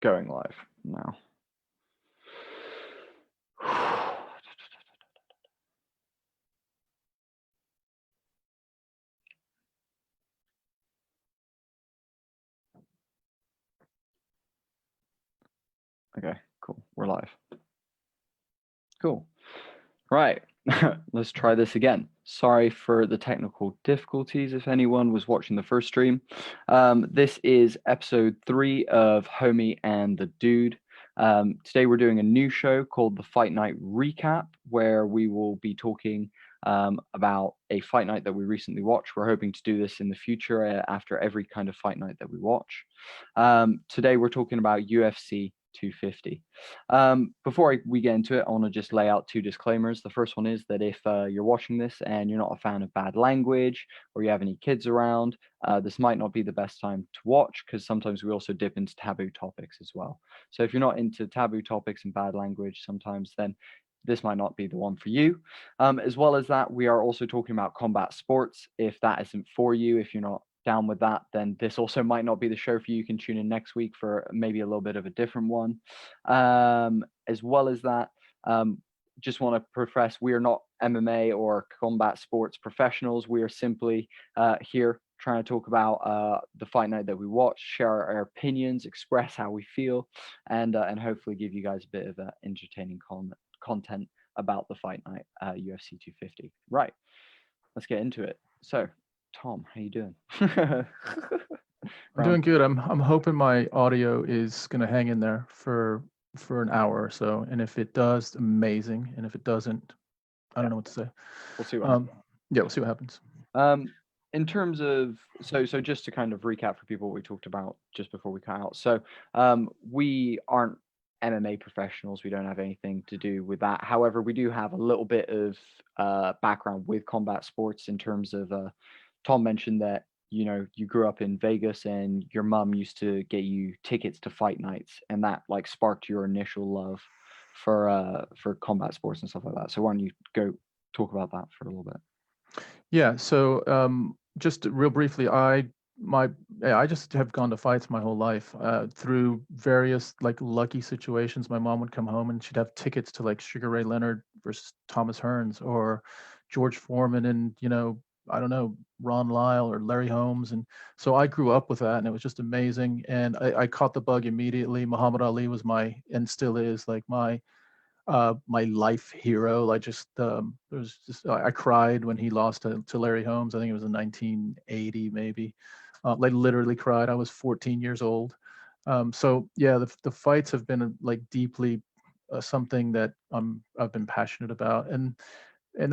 Going live now. Okay, cool. We're live. Cool. Right. Let's try this again. Sorry for the technical difficulties if anyone was watching the first stream. This is episode 3 of Homie and the Dude. Today we're doing a new show called the Fight Night Recap, where we will be talking about a fight night that we recently watched. We're hoping to do this in the future after every kind of fight night that we watch. Today we're talking about UFC 250. Before we get into it, I want to just lay out 2 disclaimers. The first one is that if you're watching this and you're not a fan of bad language or you have any kids around, this might not be the best time to watch, because sometimes we also dip into taboo topics as well. So if you're not into taboo topics and bad language sometimes, then this might not be the one for you. As well as that, we are also talking about combat sports. If that isn't for you, if you're not down with that, then this also might not be the show for you. You can tune in next week for maybe a little bit of a different one. As well as that, just want to profess we are not MMA or combat sports professionals. We are simply here trying to talk about the fight night that we watched, share our opinions, express how we feel, and hopefully give you guys a bit of entertaining content about the fight night, UFC 250. Right, let's get into it. So, Tom, how you doing? I'm doing good. I'm hoping my audio is going to hang in there for an hour or so, and if it does, amazing. And if it doesn't, I don't know what to say. We'll see what happens. Yeah, we'll see what happens. In terms of so just to kind of recap for people what we talked about just before we cut out. So we aren't MMA professionals. We don't have anything to do with that. However, we do have a little bit of background with combat sports in terms of Tom mentioned that, you know, you grew up in Vegas and your mom used to get you tickets to fight nights, and that like sparked your initial love for combat sports and stuff like that. So why don't you go talk about that for a little bit? Yeah. So just real briefly, I just have gone to fights my whole life through various like lucky situations. My mom would come home and she'd have tickets to like Sugar Ray Leonard versus Thomas Hearns, or George Foreman and, you know, I don't know, Ron Lyle or Larry Holmes. And so I grew up with that, and it was just amazing. And I caught the bug immediately. Muhammad Ali was and still is like my life hero. I cried when he lost to Larry Holmes. I think it was in 1980, maybe. I literally cried. I was 14 years old. So yeah, the fights have been like deeply something that I've been passionate about, and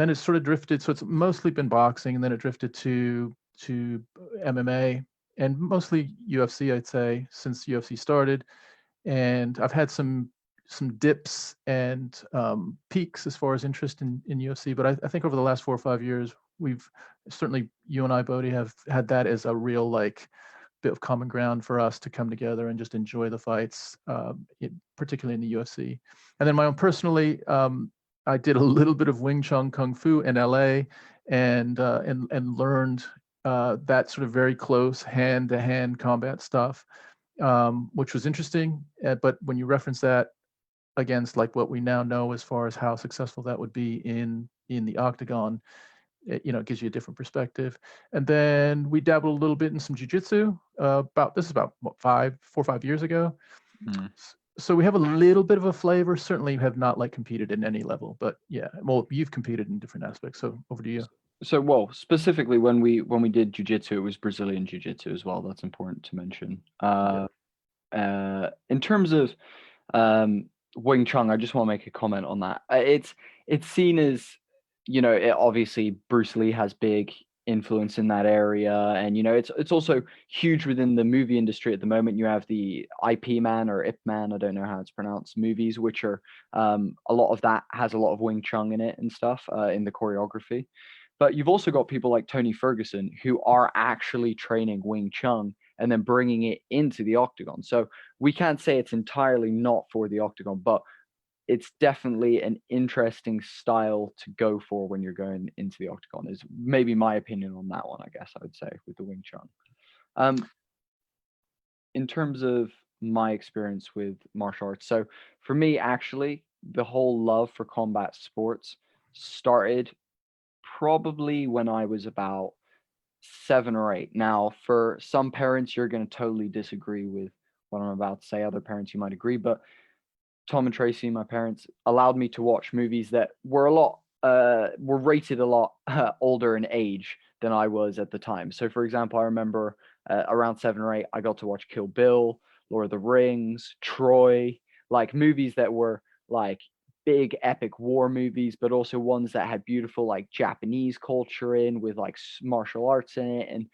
then it sort of drifted. So it's mostly been boxing, and then it drifted to MMA and mostly UFC, I'd say, since UFC started. And I've had some dips and peaks as far as interest in UFC, but I think over the last 4 or 5 years, we've certainly, you and I, Bodhi, have had that as a real like bit of common ground for us to come together and just enjoy the fights, particularly in the UFC. And then my own personally, I did a little bit of Wing Chun Kung Fu in LA, and learned that sort of very close hand-to-hand combat stuff, which was interesting. But when you reference that against like what we now know as far as how successful that would be in the octagon, it gives you a different perspective. And then we dabbled a little bit in some jiu-jitsu about what, 4 or 5 years ago. So we have a little bit of a flavor. Certainly have not like competed in any level, but yeah, well, you've competed in different aspects. So over to you. So, well, specifically when we did jiu-jitsu, it was Brazilian jiu-jitsu as well. That's important to mention. In terms of Wing Chun, I just want to make a comment on that. It's seen as, you know, obviously Bruce Lee has big influence in that area, and you know it's also huge within the movie industry at the moment. You have the IP Man or Ip Man, I don't know how it's pronounced, movies, which are a lot of that has a lot of Wing Chun in it and stuff in the choreography. But you've also got people like Tony Ferguson who are actually training Wing Chun and then bringing it into the octagon. So we can't say it's entirely not for the octagon, but it's definitely an interesting style to go for when you're going into the octagon, is maybe my opinion on that one, I guess I would say, with the Wing Chun. In terms of my experience with martial arts. So for me, actually, the whole love for combat sports started probably when I was about 7 or 8. Now, for some parents, you're going to totally disagree with what I'm about to say. Other parents, you might agree, but Tom and Tracy, my parents, allowed me to watch movies that were were rated a lot older in age than I was at the time. So, for example, I remember around 7 or 8, I got to watch Kill Bill, Lord of the Rings, Troy, like movies that were like big epic war movies, but also ones that had beautiful like Japanese culture in with like martial arts in it. And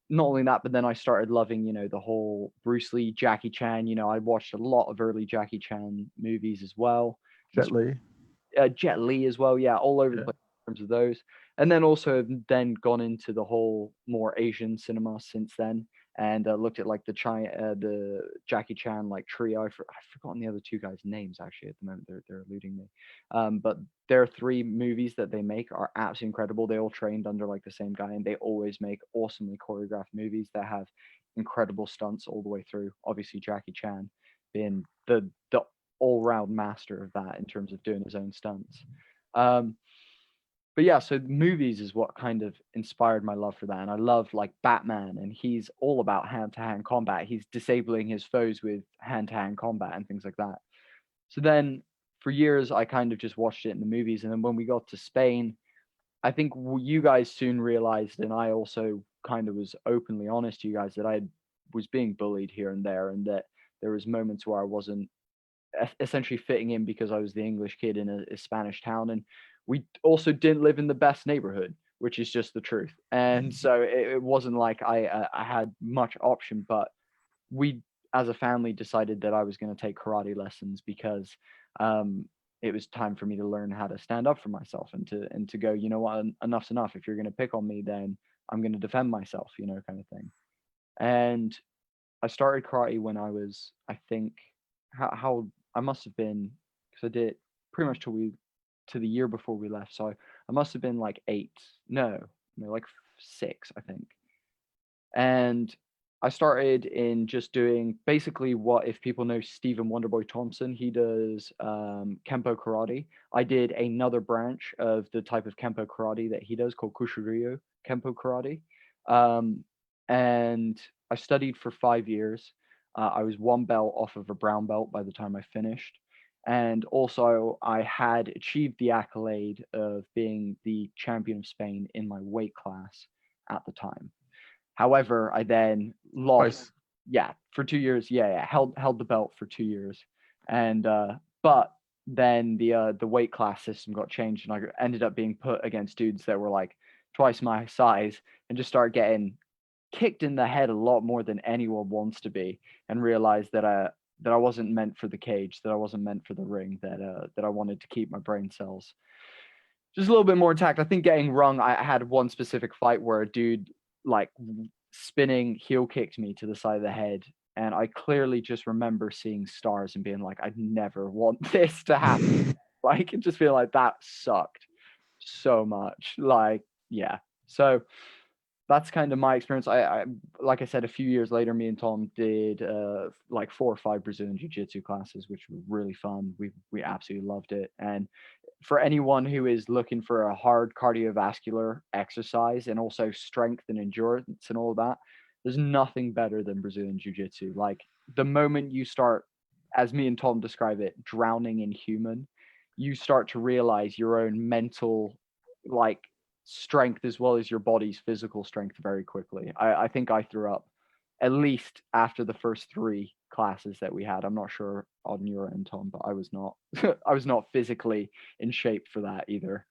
not only that, but then I started loving, the whole Bruce Lee, Jackie Chan. I watched a lot of early Jackie Chan movies as well. Jet Li. Jet Li as well, yeah, all over the Yeah. place in terms of those. And then also have then gone into the whole more Asian cinema since then, and looked at like the Jackie Chan like trio. I've forgotten the other two guys' names actually at the moment. They're eluding me. But their 3 movies that they make are absolutely incredible. They all trained under like the same guy, and they always make awesomely choreographed movies that have incredible stunts all the way through. Obviously, Jackie Chan being the all-round master of that in terms of doing his own stunts. Um, but yeah, so movies is what kind of inspired my love for that. And I love like Batman, and he's all about hand-to-hand combat. He's disabling his foes with hand-to-hand combat and things like that. So then for years, I kind of just watched it in the movies. And then when we got to Spain, I think you guys soon realized, and I also kind of was openly honest to you guys, that I was being bullied here and there, and that there was moments where I wasn't essentially fitting in because I was the English kid in a Spanish town, and we also didn't live in the best neighborhood, which is just the truth. And so it wasn't like I had much option, but we as a family decided that I was going to take karate lessons because um, it was time for me to learn how to stand up for myself and to go, you know what, enough's enough. If you're going to pick on me, then I'm going to defend myself, kind of thing. And I started karate when I was, I think, how I must have been, because I did pretty much to the year before we left. So I must have been like 8, no, like 6, I think. And I started in just doing basically what, if people know Stephen Wonderboy Thompson, he does Kempo karate. I did another branch of the type of Kempo karate that he does called Kushinryu Kempo karate. Um, and I studied for 5 years. I was 1 belt off of a brown belt by the time I finished. And also, I had achieved the accolade of being the champion of Spain in my weight class at the time. However, I then lost, Twice. yeah, for 2 years. Yeah, yeah, held the belt for 2 years, and but then the weight class system got changed, and I ended up being put against dudes that were like twice my size, and just started getting kicked in the head a lot more than anyone wants to be, and realized that I wasn't meant for the cage, that I wasn't meant for the ring, that I wanted to keep my brain cells just a little bit more intact. I think getting rung, I had one specific fight where a dude like spinning heel kicked me to the side of the head. And I clearly just remember seeing stars and being like, I'd never want this to happen. Like, it just feel like that sucked so much. Like, yeah. So that's kind of my experience. I like I said, a few years later, me and Tom did like 4 or 5 Brazilian Jiu-Jitsu classes, which were really fun. We absolutely loved it. And for anyone who is looking for a hard cardiovascular exercise and also strength and endurance and all that, there's nothing better than Brazilian Jiu-Jitsu. Like the moment you start, as me and Tom describe it, drowning in human, you start to realize your own mental like strength as well as your body's physical strength very quickly. I think I threw up at least after the first 3 classes that we had. I'm not sure on your end, Tom, but I was not I was not physically in shape for that either.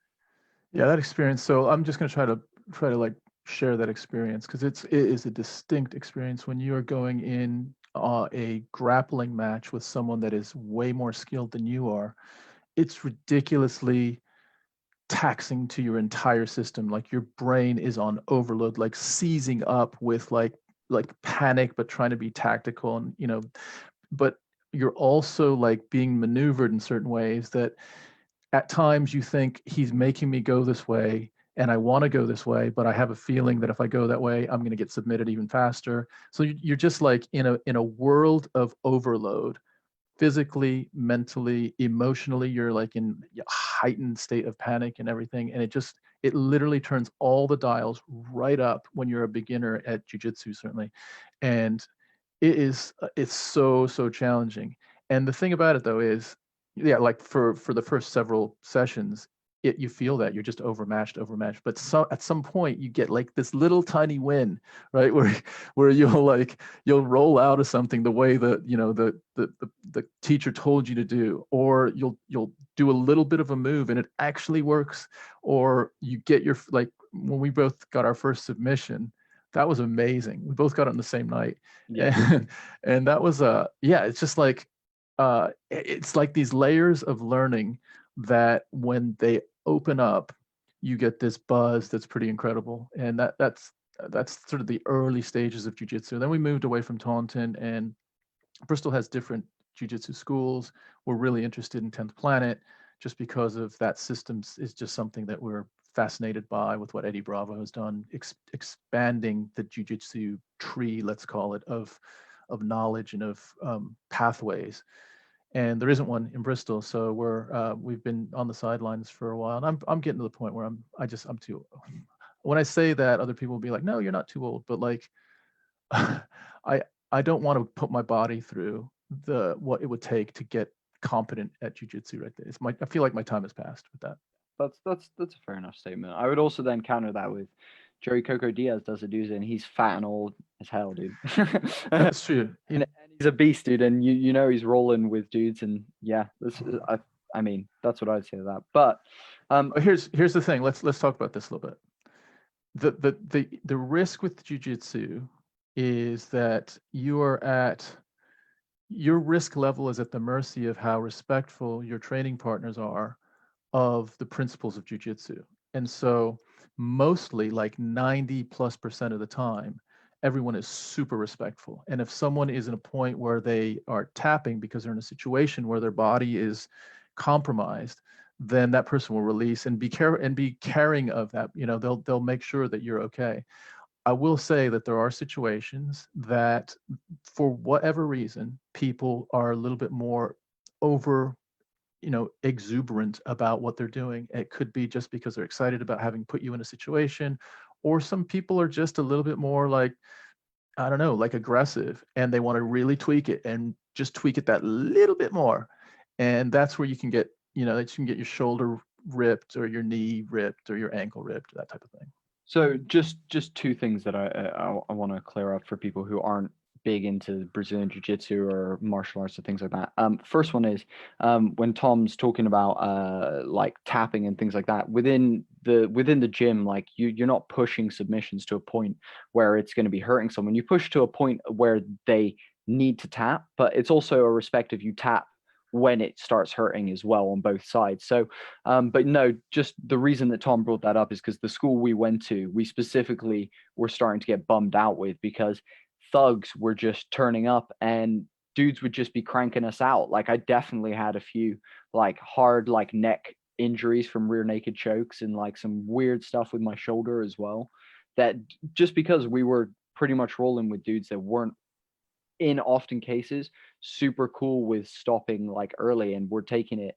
Yeah, that experience. So I'm just going to try to like share that experience because it is a distinct experience when you are going in a grappling match with someone that is way more skilled than you are. It's ridiculously taxing to your entire system. Like your brain is on overload, like seizing up with like panic, but trying to be tactical and but you're also like being maneuvered in certain ways that at times you think he's making me go this way and I want to go this way, but I have a feeling that if I go that way, I'm going to get submitted even faster. So you're just like in a world of overload, physically, mentally, emotionally. You're like in a heightened state of panic and everything, and it literally turns all the dials right up when you're a beginner at jiu-jitsu, certainly. And it's so challenging. And the thing about it though is, yeah, like for the first several sessions, you feel that you're just overmatched, but at some point you get like this little tiny win, right, where you'll roll out of something the way that the teacher told you to do, or you'll do a little bit of a move and it actually works, or you get your, like when we both got our first submission, that was amazing. We both got it on the same night. Yeah. And that was yeah, it's just like it's like these layers of learning that when they open up, you get this buzz that's pretty incredible. And that's sort of the early stages of jiu-jitsu. Then we moved away from Taunton, and Bristol has different jiu-jitsu schools. We're really interested in 10th Planet just because of that system is just something that we're fascinated by, with what Eddie Bravo has done, expanding the jiu-jitsu tree, let's call it, of knowledge and of pathways. And there isn't one in Bristol, so we've been on the sidelines for a while. And I'm getting to the point where I'm too. When I say that, other people will be like, "No, you're not too old," but like, I don't want to put my body through what it would take to get competent at jiu-jitsu right there. I feel like my time has passed with that. That's a fair enough statement. I would also then counter that with Joey Coco Diaz does a doozy, and he's fat and old as hell, dude. That's true. And he's a beast, dude, and you know he's rolling with dudes, and yeah, I mean that's what I'd say to that. But here's the thing. Let's talk about this a little bit. The risk with jiu-jitsu is that your risk level is at the mercy of how respectful your training partners are of the principles of jiu-jitsu. And so mostly, like 90+% of the time, everyone is super respectful. And if someone is in a point where they are tapping because they're in a situation where their body is compromised, then that person will release and be caring of that. They'll make sure that you're okay. I will say that there are situations that, for whatever reason, people are a little bit more over, exuberant about what they're doing. It could be just because they're excited about having put you in a situation, or some people are just a little bit more like, I don't know, like aggressive, and they want to really tweak it and just tweak it that little bit more. And that's where you can get, that you can get your shoulder ripped, or your knee ripped, or your ankle ripped, that type of thing. So just two things that I want to clear up for people who aren't big into Brazilian Jiu-Jitsu or martial arts or things like that. First one is when Tom's talking about like tapping and things like that within the gym, like you're not pushing submissions to a point where it's going to be hurting someone. You push to a point where they need to tap, but it's also a respect of you tap when it starts hurting as well on both sides. So but no, just the reason that Tom brought that up is because the school we went to, we specifically were starting to get bummed out with, because thugs were just turning up and dudes would just be cranking us out. Like I definitely had a few like hard like neck injuries from rear naked chokes, and like some weird stuff with my shoulder as well, that just because we were pretty much rolling with dudes that weren't, in often cases, super cool with stopping like early, and we're taking it,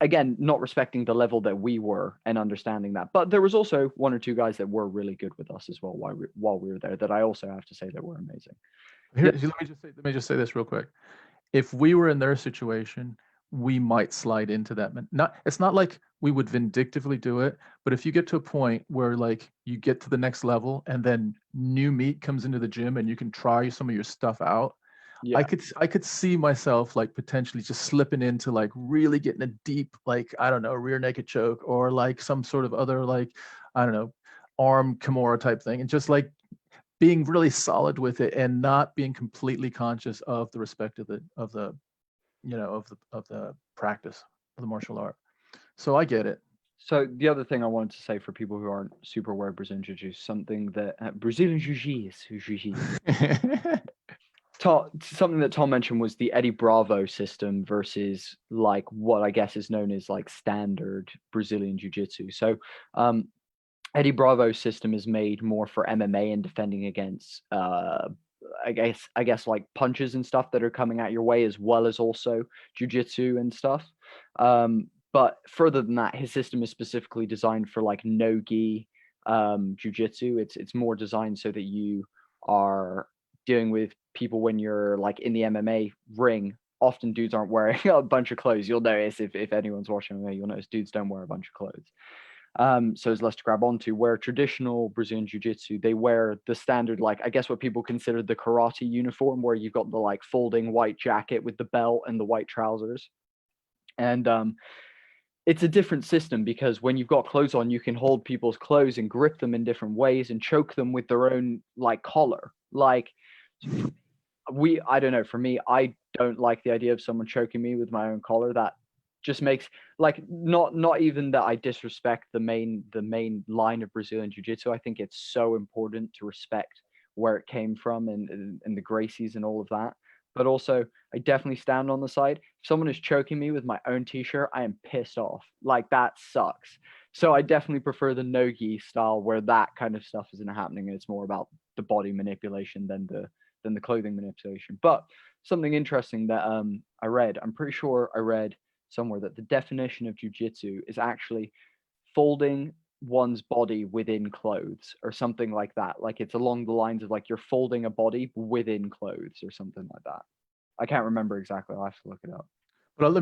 again, not respecting the level that we were and understanding that. But there was also one or two guys that were really good with us as well while we were there, that I also have to say that were amazing. Here, let me just say this real quick. If we were in their situation, we might slide into that. It's not like we would vindictively do it, but if you get to a point where like you get to the next level and then new meat comes into the gym and you can try some of your stuff out, yeah. I could see myself like potentially just slipping into like really getting a deep, like, I don't know, rear naked choke, or like some sort of other, like, I don't know, arm Kimura type thing, and just like being really solid with it and not being completely conscious of the respect of the practice of the martial art. So I get it. So the other thing I wanted to say for people who aren't super aware of Brazilian Jiu-Jitsu, something that Brazilian Jiu-Jitsu, something that Tom mentioned was the Eddie Bravo system versus like what I guess is known as like standard Brazilian Jiu-Jitsu. So Eddie Bravo's system is made more for MMA and defending against I guess like punches and stuff that are coming at your way, as well as also jujitsu and stuff. But further than that, his system is specifically designed for like no gi jujitsu. It's more designed so that you are dealing with people when you're like in the MMA ring. Often dudes aren't wearing a bunch of clothes. You'll notice if anyone's watching MMA, you'll notice dudes don't wear a bunch of clothes. So it's less to grab onto. Where traditional Brazilian Jiu-Jitsu, they wear the standard, like I guess what people consider the karate uniform, where you've got the like folding white jacket with the belt and the white trousers. And it's a different system because when you've got clothes on, you can hold people's clothes and grip them in different ways and choke them with their own like collar. Like I don't know, for me, I don't like the idea of someone choking me with my own collar. That just makes like not even that I disrespect the main line of Brazilian Jiu-Jitsu. I think it's so important to respect where it came from and the Gracies and all of that. But also, I definitely stand on the side. If someone is choking me with my own t-shirt, I am pissed off. Like that sucks. So I definitely prefer the no-gi style where that kind of stuff isn't happening and it's more about the body manipulation than the clothing manipulation. But something interesting that I read, I'm pretty sure I read somewhere that the definition of jujitsu is actually folding one's body within clothes or something like that. Like it's along the lines of like you're folding a body within clothes or something like that. I can't remember exactly. I'll have to look it up. But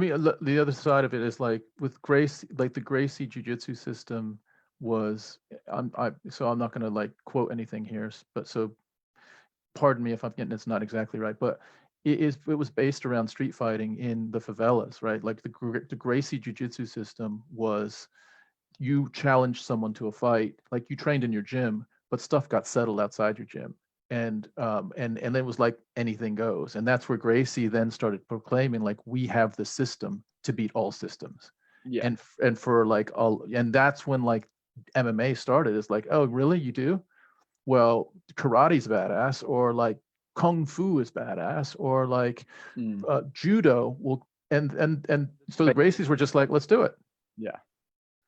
the other side of it is like with Gracie, like the Gracie Jiu-Jitsu system was, so I'm not going to like quote anything here, but so pardon me if I'm getting it's not exactly right, but it was based around street fighting in the favelas, right? Like the Gracie Jiu-Jitsu system was you challenged someone to a fight, like you trained in your gym, but stuff got settled outside your gym. And it was like anything goes. And that's where Gracie then started proclaiming, like, we have the system to beat all systems. Yeah. And for like all, and that's when like MMA started. It's like, oh, really? You do? Well, karate's badass, or like kung fu is badass, or like Mm. judo will, and so the Gracies were just like, let's do it. Yeah.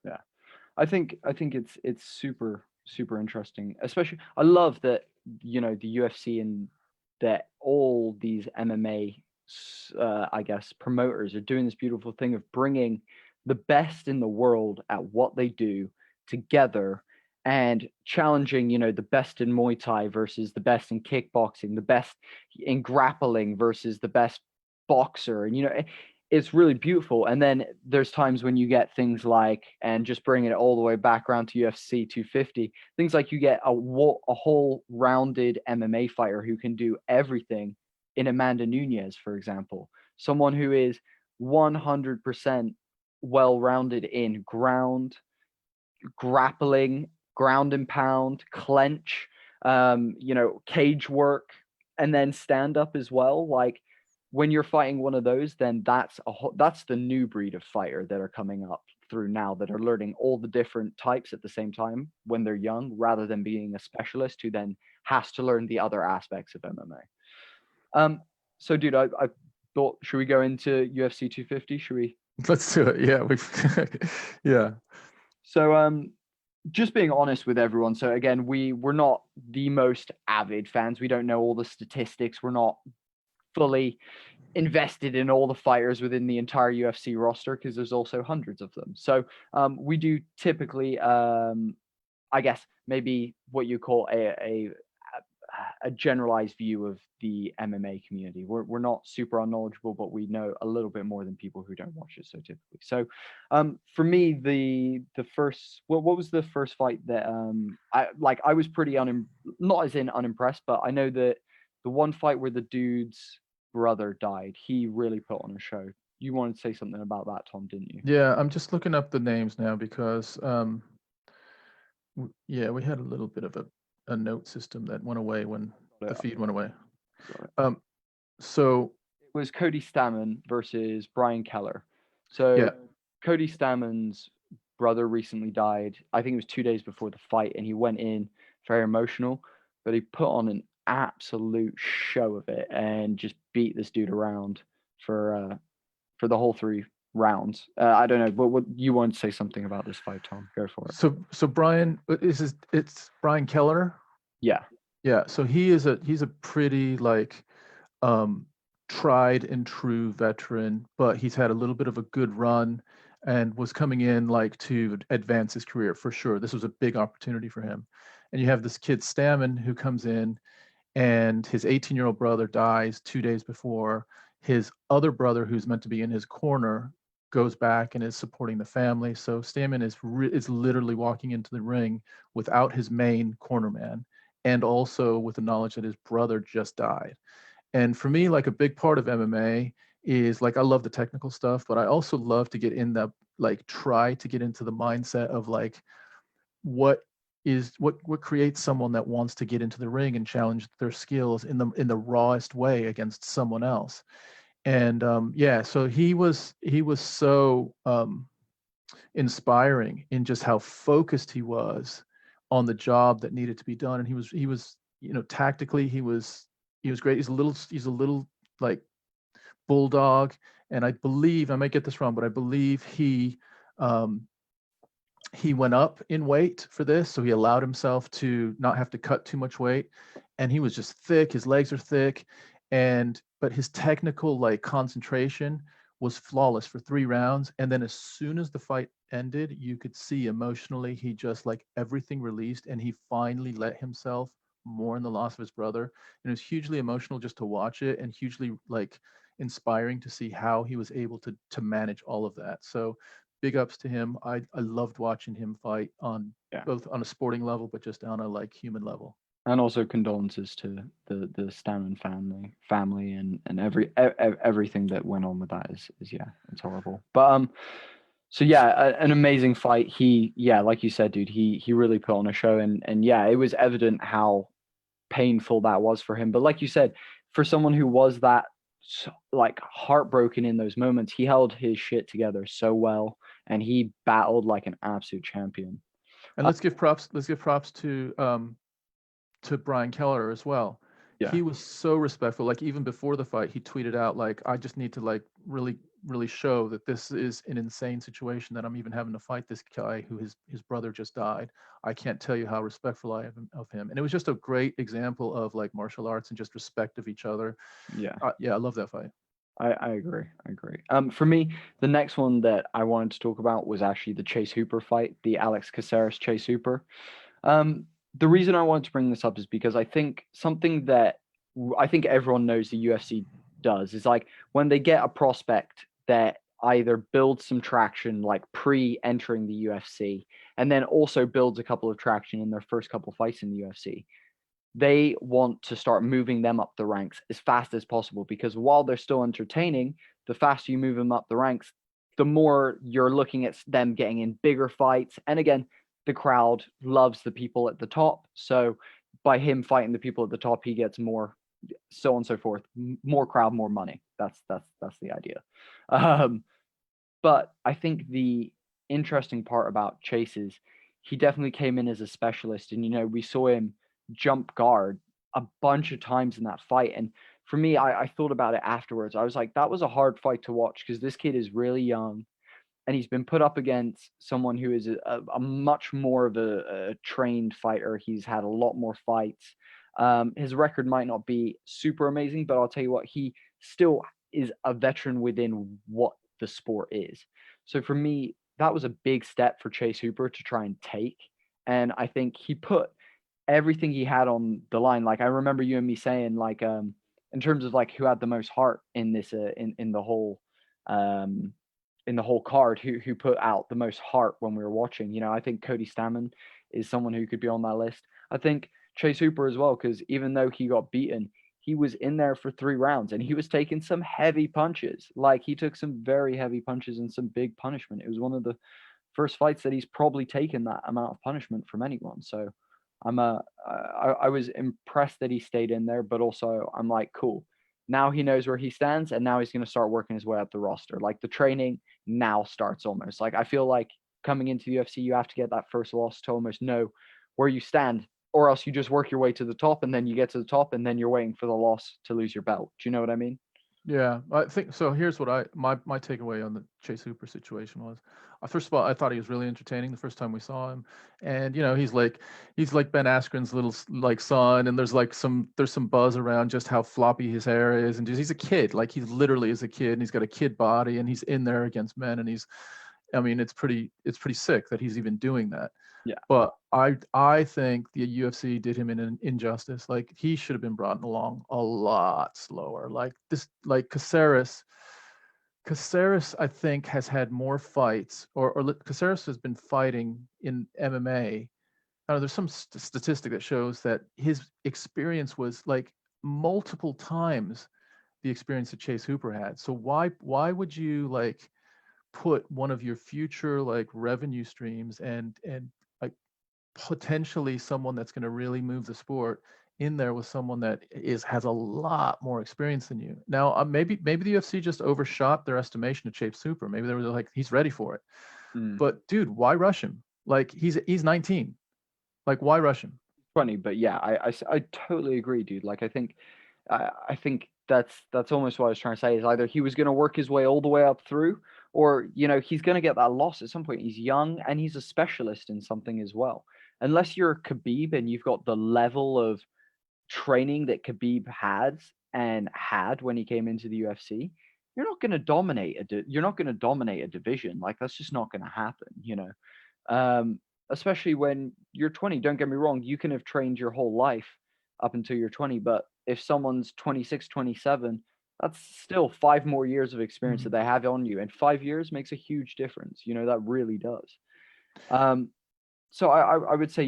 Yeah. I think it's super interesting. Especially, I love that the UFC and that all these MMA, I guess, promoters are doing this beautiful thing of bringing the best in the world at what they do together and challenging, the best in Muay Thai versus the best in kickboxing, the best in grappling versus the best boxer, and it's really beautiful. And then there's times when you get things like, and just bringing it all the way back around to UFC 250, things like you get a whole rounded MMA fighter who can do everything in Amanda Nunes, for example, someone who is 100% well-rounded in grappling, ground and pound, clench, cage work, and then stand up as well. Like when you're fighting one of those, then that's the new breed of fighter that are coming up through now, that are learning all the different types at the same time when they're young, rather than being a specialist who then has to learn the other aspects of MMA. So dude, I thought, should we go into UFC 250? Should we? Let's do it. Yeah, yeah. So just being honest with everyone. So again, we're not the most avid fans. We don't know all the statistics. We're not fully invested in all the fighters within the entire UFC roster because there's also hundreds of them. So we do typically, I guess, maybe what you call a generalized view of the MMA community. We're not super unknowledgeable, but we know a little bit more than people who don't watch it so typically. So for me, the first, what was the first fight that I was pretty not as in unimpressed, but I know that the one fight where the dude's brother died, he really put on a show. You wanted to say something about that, Tom, didn't you? Yeah, I'm just looking up the names now because yeah, we had a little bit of a note system that went away when the feed went away. So it was Cody Stamann versus Brian Keller. So yeah, Cody Stamann's brother recently died. I think it was 2 days before the fight, and he went in very emotional, but he put on an absolute show of it and just beat this dude around for the whole 3 rounds. I don't know, but what you want to say something about this fight, Tom? Go for it. So Brian, it's Brian Keller. Yeah. Yeah, so he's a pretty like um tried and true veteran, but he's had a little bit of a good run and was coming in like to advance his career for sure. This was a big opportunity for him. And you have this kid Stammen who comes in, and his 18-year-old brother dies 2 days before. His other brother, who's meant to be in his corner, goes back and is supporting the family. So Stammen is literally walking into the ring without his main corner man, and also with the knowledge that his brother just died. And for me, like a big part of MMA is like I love the technical stuff, but I also love to get in the like try to get into the mindset of like what what creates someone that wants to get into the ring and challenge their skills in the rawest way against someone else. And yeah, so he was so inspiring in just how focused he was on the job that needed to be done. And he was tactically he was great. He's a little like bulldog, and I believe, I might get this wrong, but I believe um, he went up in weight for this, so he allowed himself to not have to cut too much weight. And he was just thick. His legs are thick, but his technical like concentration was flawless for 3 rounds. And then as soon as the fight ended, you could see emotionally he just like everything released, and he finally let himself mourn the loss of his brother. And it was hugely emotional just to watch it, and hugely like inspiring to see how he was able to manage all of that. So big ups to him. I loved watching him fight on Yeah. both on a sporting level, but just on a like human level. And also condolences to the Stanman family and everything that went on with that is yeah, it's horrible. But so yeah, an amazing fight. Yeah, like you said, dude, he really put on a show, and yeah, it was evident how painful that was for him. But like you said, for someone who was that like heartbroken in those moments, he held his shit together so well, and he battled like an absolute champion. And let's give props. Let's give props to Brian Keller as well. Yeah. He was so respectful. Like even before the fight, he tweeted out like, "I just need to like really show that this is an insane situation, that I'm even having to fight this guy who his brother just died. I can't tell you how respectful I am of him." And it was just a great example of like martial arts and just respect of each other. Yeah. Yeah, I love that fight. I agree. I agree. For me, the next one that I wanted to talk about was actually the Chase Hooper fight, the Alex Caceres Chase Hooper. The reason I wanted to bring this up is because I think something that I think everyone knows the UFC does is like when they get a prospect that either builds some traction like pre-entering the UFC and then also builds a couple of traction in their first couple of fights in the UFC, they want to start moving them up the ranks as fast as possible, because while they're still entertaining, the faster you move them up the ranks, the more you're looking at them getting in bigger fights. And again, the crowd loves the people at the top. So by him fighting the people at the top, he gets more, so on and so forth, more crowd, more money. That's the idea. But I think the interesting part about Chase is he definitely came in as a specialist, and we saw him jump guard a bunch of times in that fight. And for me, I thought about it afterwards. I was like, that was a hard fight to watch, because this kid is really young, and he's been put up against someone who is a much more of a trained fighter. He's had a lot more fights. His record might not be super amazing, but I'll tell you what, he still is a veteran within what the sport is. So for me, that was a big step for Chase Hooper to try and take. And I think he put everything he had on the line. Like I remember you and me saying, like, in terms of like who had the most heart in this, um, in the whole card, who put out the most heart when we were watching. I think Cody Stammen is someone who could be on that list. I think Chase Hooper as well, because even though he got beaten, he was in there for 3 rounds, and he was taking some heavy punches. Like he took some very heavy punches and some big punishment. It was one of the first fights that he's probably taken that amount of punishment from anyone. So I was impressed that he stayed in there, but also I'm like, cool. Now he knows where he stands, and now he's going to start working his way up the roster. Like the training now starts almost. Like I feel like coming into the UFC, you have to get that first loss to almost know where you stand, or else you just work your way to the top, and then you get to the top, and then you're waiting for the loss to lose your belt. Do you know what I mean? Yeah, I think so. Here's what my takeaway on the Chase Hooper situation was. First of all, I thought he was really entertaining the first time we saw him, and he's like Ben Askren's little like son, and there's some buzz around just how floppy his hair is, and just, he's a kid, like he literally is a kid, and he's got a kid body, and he's in there against men, and I mean, it's pretty sick that he's even doing that. Yeah. But I think the UFC did him an injustice. Like he should have been brought along a lot slower. Like Caceres, I think, has had more fights, or Caceres has been fighting in MMA. I don't know, there's some statistic that shows that his experience was like multiple times the experience that Chase Hooper had. So why would you like put one of your future like revenue streams and like potentially someone that's going to really move the sport in there with someone that has a lot more experience than you. Now, maybe the UFC just overshot their estimation of Chase Hooper. Maybe they were like, he's ready for it. Mm. But dude, why rush him? Like he's 19. Like why rush him? 20, but yeah, I totally agree, dude. Like I think that's almost what I was trying to say is either he was going to work his way all the way up through, or he's going to get that loss at some point. He's young and he's a specialist in something as well. Unless you're Khabib and you've got the level of training that Khabib had when he came into the UFC, you're not going to dominate you're not going to dominate a division. Like that's just not going to happen. Especially when you're 20. Don't get me wrong, you can have trained your whole life up until you're 20, but if someone's 26, 27, that's still 5 more years of experience that Mhm. they have on you, and 5 years makes a huge difference. That really does. Um, so I would say,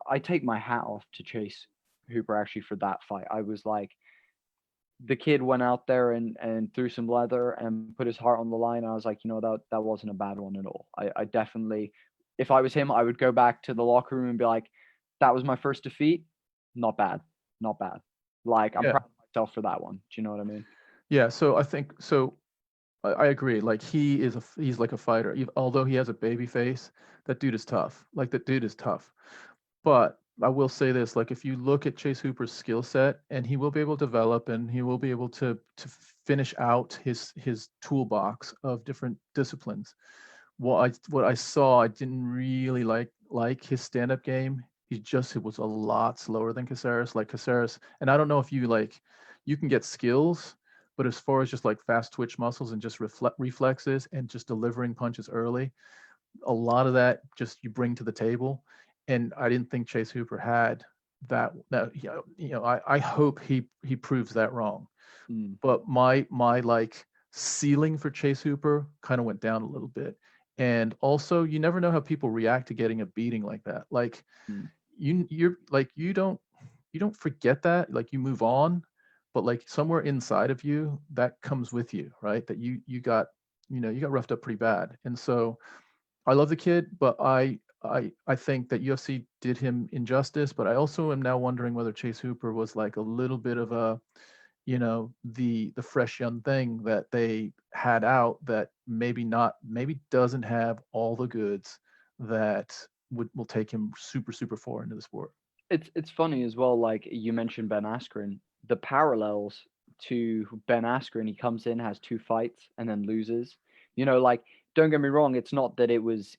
I take my hat off to Chase Hooper actually for that fight. I was like, the kid went out there and threw some leather and put his heart on the line. I was like, that wasn't a bad one at all. I definitely, if I was him, I would go back to the locker room and be like, that was my first defeat. Not bad. Not bad. Like, I'm Yeah. proud of myself for that one. Do you know what I mean? Yeah. So I think so. I agree. Like he's like a fighter. Although he has a baby face, that dude is tough. Like that dude is tough. But I will say this, like if you look at Chase Hooper's skill set, and he will be able to develop, and he will be able to finish out his toolbox of different disciplines. What I saw, I didn't really like his stand-up game. It was a lot slower than Caceres. Like Caceres, and I don't know if you can get skills, but as far as just like fast twitch muscles and just reflexes and just delivering punches early, a lot of that just you bring to the table. And I didn't think Chase Hooper had that. I hope he proves that wrong. Mm, But my like ceiling for Chase Hooper kind of went down a little bit. And also, you never know how people react to getting a beating like that. Like mm, you're like you don't forget that. Like you move on, but like somewhere inside of you that comes with you, right? That you got roughed up pretty bad. And so I love the kid, but I think that UFC did him injustice. But I also am now wondering whether Chase Hooper was like a little bit of the fresh young thing that they had out that maybe doesn't have all the goods that will take him super far into the sport. It's funny as well, like you mentioned Ben Askren, the parallels to Ben Askren, he comes in, has 2 fights, and then loses. Like, don't get me wrong, it's not that it was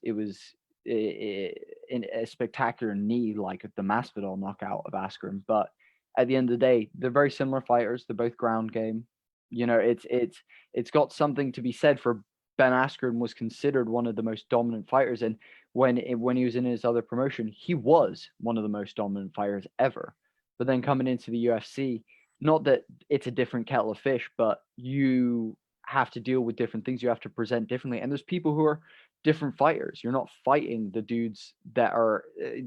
in a spectacular knee like the Masvidal knockout of Askren, but at the end of the day, they're very similar fighters. They're both ground game. It's got something to be said for Ben Askren was considered one of the most dominant fighters, and when he was in his other promotion, he was one of the most dominant fighters ever. But then coming into the UFC, not that it's a different kettle of fish, but you have to deal with different things. You have to present differently, and there's people who are different fighters. You're not fighting the dudes that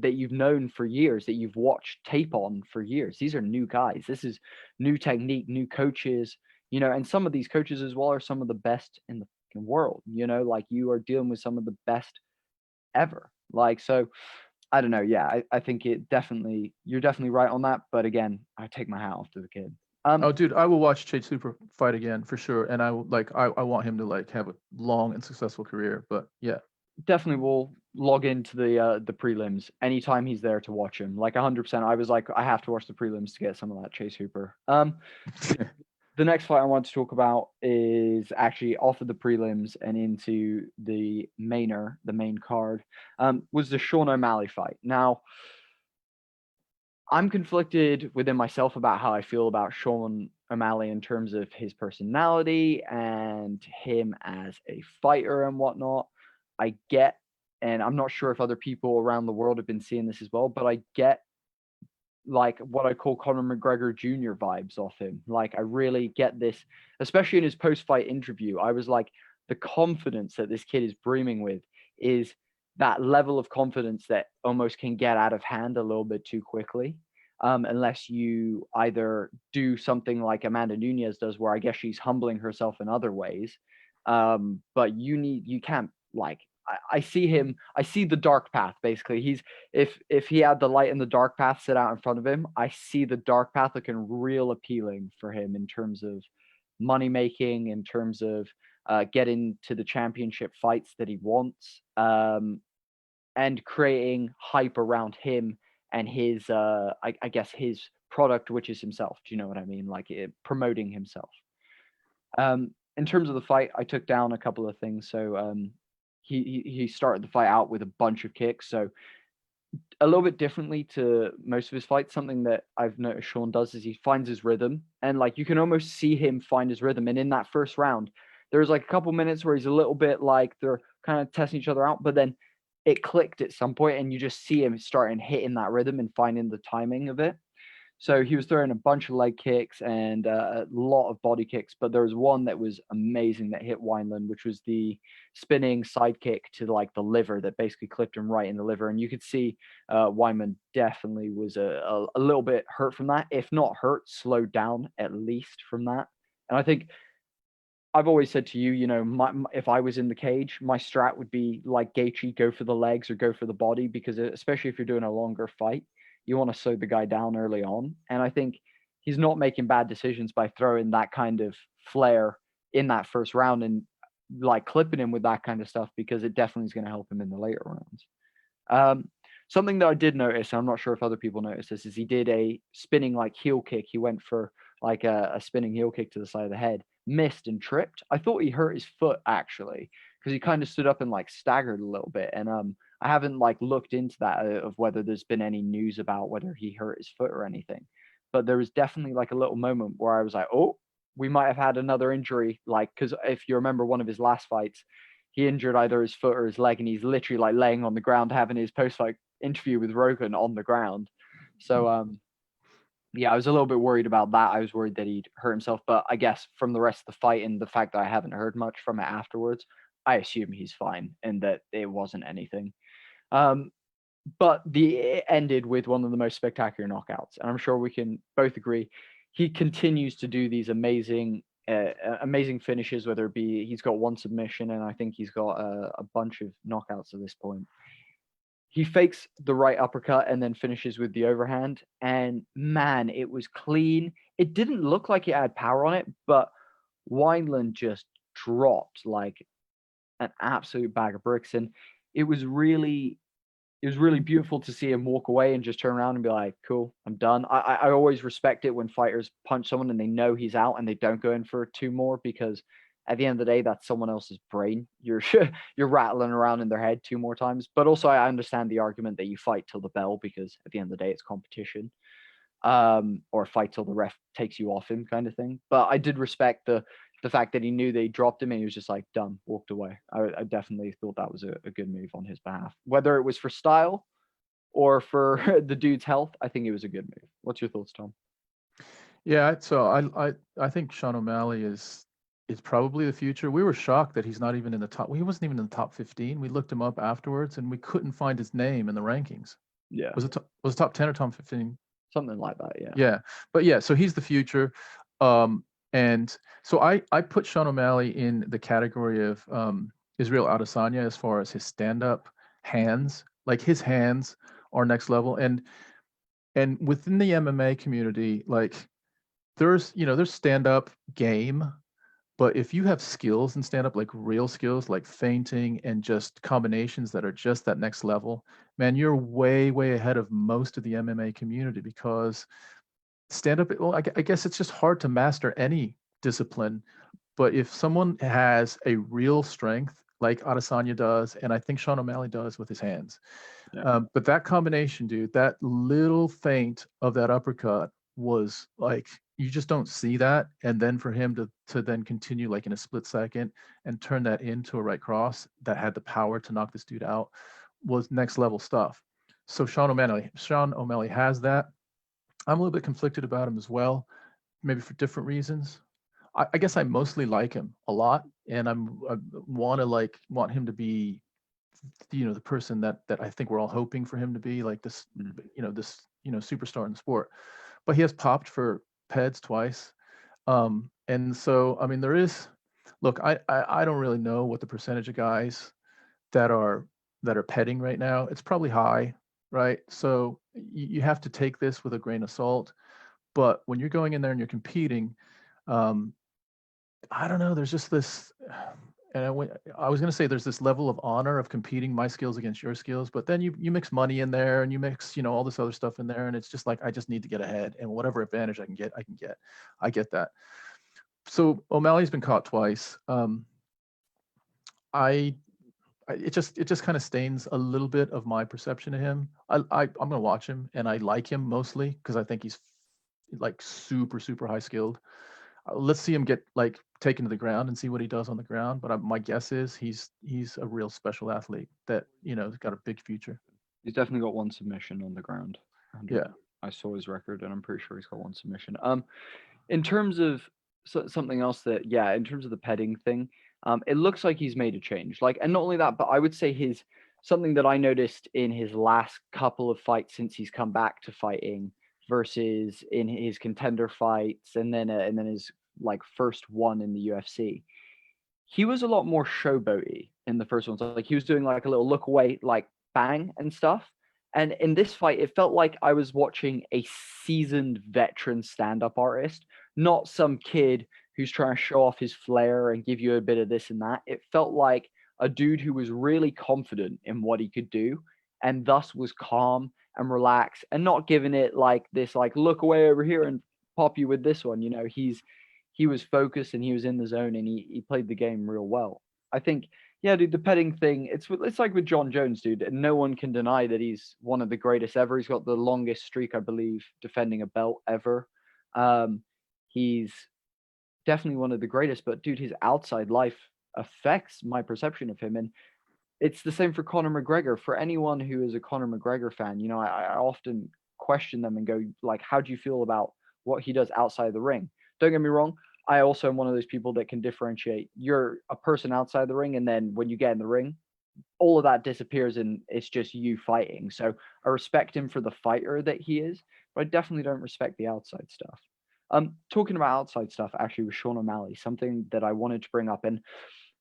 you've known for years, that you've watched tape on for years. These are new guys. This is new technique, new coaches. And some of these coaches as well are some of the best in the fucking world. Like you are dealing with some of the best ever. Like, so I don't know. Yeah, I think you're definitely right on that. But again, I take my hat off to the kid. Oh, dude, I will watch Chase Hooper fight again for sure, and I want him to like have a long and successful career. But yeah, Definitely will log into the prelims anytime he's there to watch him. Like 100%. I was like, I have to watch the prelims to get some of that Chase Hooper. the next fight I want to talk about is actually off of the prelims and into the main card, was the Sean O'Malley fight. Now, I'm conflicted within myself about how I feel about Sean O'Malley in terms of his personality and him as a fighter and whatnot. I get, and I'm not sure if other people around the world have been seeing this as well, but I get like what I call Conor McGregor Jr. vibes off him. Like I really get this, especially in his post-fight interview. I was like, the confidence that this kid is brimming with is that level of confidence that almost can get out of hand a little bit too quickly. Unless you either do something like Amanda Nunes does, where I guess she's humbling herself in other ways. But you can't like I see him. I see the dark path. Basically, if he had the light and the dark path set out in front of him, I see the dark path looking real appealing for him in terms of money making, in terms of getting to the championship fights that he wants, and creating hype around him and his, I guess his product, which is himself. Do you know what I mean? Like promoting himself. In terms of the fight, I took down a couple of things. So he started the fight out with a bunch of kicks. So a little bit differently to most of his fights, something that I've noticed Sean does is he finds his rhythm, and like you can almost see him find his rhythm. And in that first round, there's like a couple minutes where he's a little bit like they're kind of testing each other out, but then it clicked at some point, and you just see him starting hitting that rhythm and finding the timing of it. So he was throwing a bunch of leg kicks and a lot of body kicks, but there was one that was amazing that hit Wineland, which was the spinning side kick to like the liver that basically clipped him right in the liver. And you could see Wineland definitely was a little bit hurt from that, if not hurt, slowed down at least from that. And I think I've always said to you, you know, if I was in the cage, my strat would be like Gaethje, go for the legs or go for the body, because especially if you're doing a longer fight, you want to slow the guy down early on. And I think he's not making bad decisions by throwing that kind of flair in that first round and like clipping him with that kind of stuff, because it definitely is going to help him in the later rounds. Something that I did notice, and I'm not sure if other people noticed this, is he did a spinning like heel kick. He went for like a spinning heel kick to the side of the head, missed and tripped. I thought he hurt his foot actually, because he kind of stood up and like staggered a little bit. And I haven't like looked into that of whether there's been any news about whether he hurt his foot or anything. But there was definitely like a little moment where I was like, oh, we might have had another injury. Like, because if you remember one of his last fights, he injured either his foot or his leg, and he's literally like laying on the ground having his post-fight interview with Rogan on the ground. So yeah, I was a little bit worried about that. I was worried that he'd hurt himself, but I guess from the rest of the fight and the fact that I haven't heard much from it afterwards, I assume he's fine and that it wasn't anything. But it ended with one of the most spectacular knockouts, and I'm sure we can both agree he continues to do these amazing finishes, whether it be he's got one submission, and I think he's got a bunch of knockouts at this point. He fakes the right uppercut and then finishes with the overhand. And man, it was clean. It didn't look like it had power on it, but Wineland just dropped like an absolute bag of bricks. And it was really beautiful to see him walk away and just turn around and be like, cool, I'm done. I always respect it when fighters punch someone and they know he's out and they don't go in for two more, because at the end of the day, that's someone else's brain. You're rattling around in their head two more times. But also, I understand the argument that you fight till the bell, because at the end of the day, it's competition. Or fight till the ref takes you off him, kind of thing. But I did respect the fact that he knew they dropped him and he was just like done, walked away. I definitely thought that was a good move on his behalf. Whether it was for style or for the dude's health, I think it was a good move. What's your thoughts, Tom? Yeah, so I think Sean O'Malley is probably the future. We were shocked that he's not even in the top. He wasn't even in the top 15. We looked him up afterwards and we couldn't find his name in the rankings. Yeah. Was it top 10 or top 15? Something like that, yeah. Yeah. But yeah, so he's the future. And so I put Sean O'Malley in the category of Israel Adesanya as far as his stand-up hands. Like his hands are next level. And within the MMA community, like there's stand-up game, but if you have skills in stand-up, like real skills, like feinting and just combinations that are just that next level, man, you're way, way ahead of most of the MMA community, because stand-up, well, I guess it's just hard to master any discipline. But if someone has a real strength, like Adesanya does, and I think Sean O'Malley does with his hands, Yeah. but that combination, dude, that little feint of that uppercut was like, you just don't see that. And then for him to then continue like in a split second and turn that into a right cross that had the power to knock this dude out was next level stuff. So Sean O'Malley has that. I'm a little bit conflicted about him as well, maybe for different reasons. I guess I mostly like him a lot, and I want him to be, the person that I think we're all hoping for him to be, like this, superstar in the sport. But he has popped for Peds twice, and so I mean there is. Look, I don't really know what the percentage of guys that are petting right now. It's probably high, right? So you have to take this with a grain of salt. But when you're going in there and you're competing, I don't know. There's just this, and I was going to say there's this level of honor of competing my skills against your skills, but then you mix money in there and you mix all this other stuff in there, and it's just like I just need to get ahead, and whatever advantage I can get, I can get. I get that. So O'Malley's been caught twice. It just kind of stains a little bit of my perception of him. I'm gonna watch him, and I like him mostly because I think he's like super high skilled. Let's see him get like taken to the ground and see what he does on the ground. But my guess is he's a real special athlete that has got a big future. He's definitely got one submission on the ground. Yeah. I saw his record, and I'm pretty sure he's got one submission. In terms of something else in terms of the petting thing, it looks like he's made a change. Like, and not only that, but I would say something that I noticed in his last couple of fights since he's come back to fighting versus in his contender fights, and then his like first one in the UFC. He was a lot more showboaty in the first one. So like he was doing like a little look away, like bang and stuff. And in this fight, it felt like I was watching a seasoned veteran stand-up artist, not some kid who's trying to show off his flair and give you a bit of this and that. It felt like a dude who was really confident in what he could do, and thus was calm and relaxed and not giving it like this, like look away over here and pop you with this one. He was focused and he was in the zone, and he played the game real well. I think, yeah, dude, the petting thing, it's like with John Jones, dude, and no one can deny that he's one of the greatest ever. He's got the longest streak, I believe, defending a belt ever. He's definitely one of the greatest, but dude, his outside life affects my perception of him. And it's the same for Conor McGregor. For anyone who is a Conor McGregor fan, I often question them and go, like, how do you feel about what he does outside the ring? Don't get me wrong. I also am one of those people that can differentiate. You're a person outside the ring, and then when you get in the ring, all of that disappears and it's just you fighting. So I respect him for the fighter that he is, but I definitely don't respect the outside stuff. Talking about outside stuff, actually, with Sean O'Malley, something that I wanted to bring up, and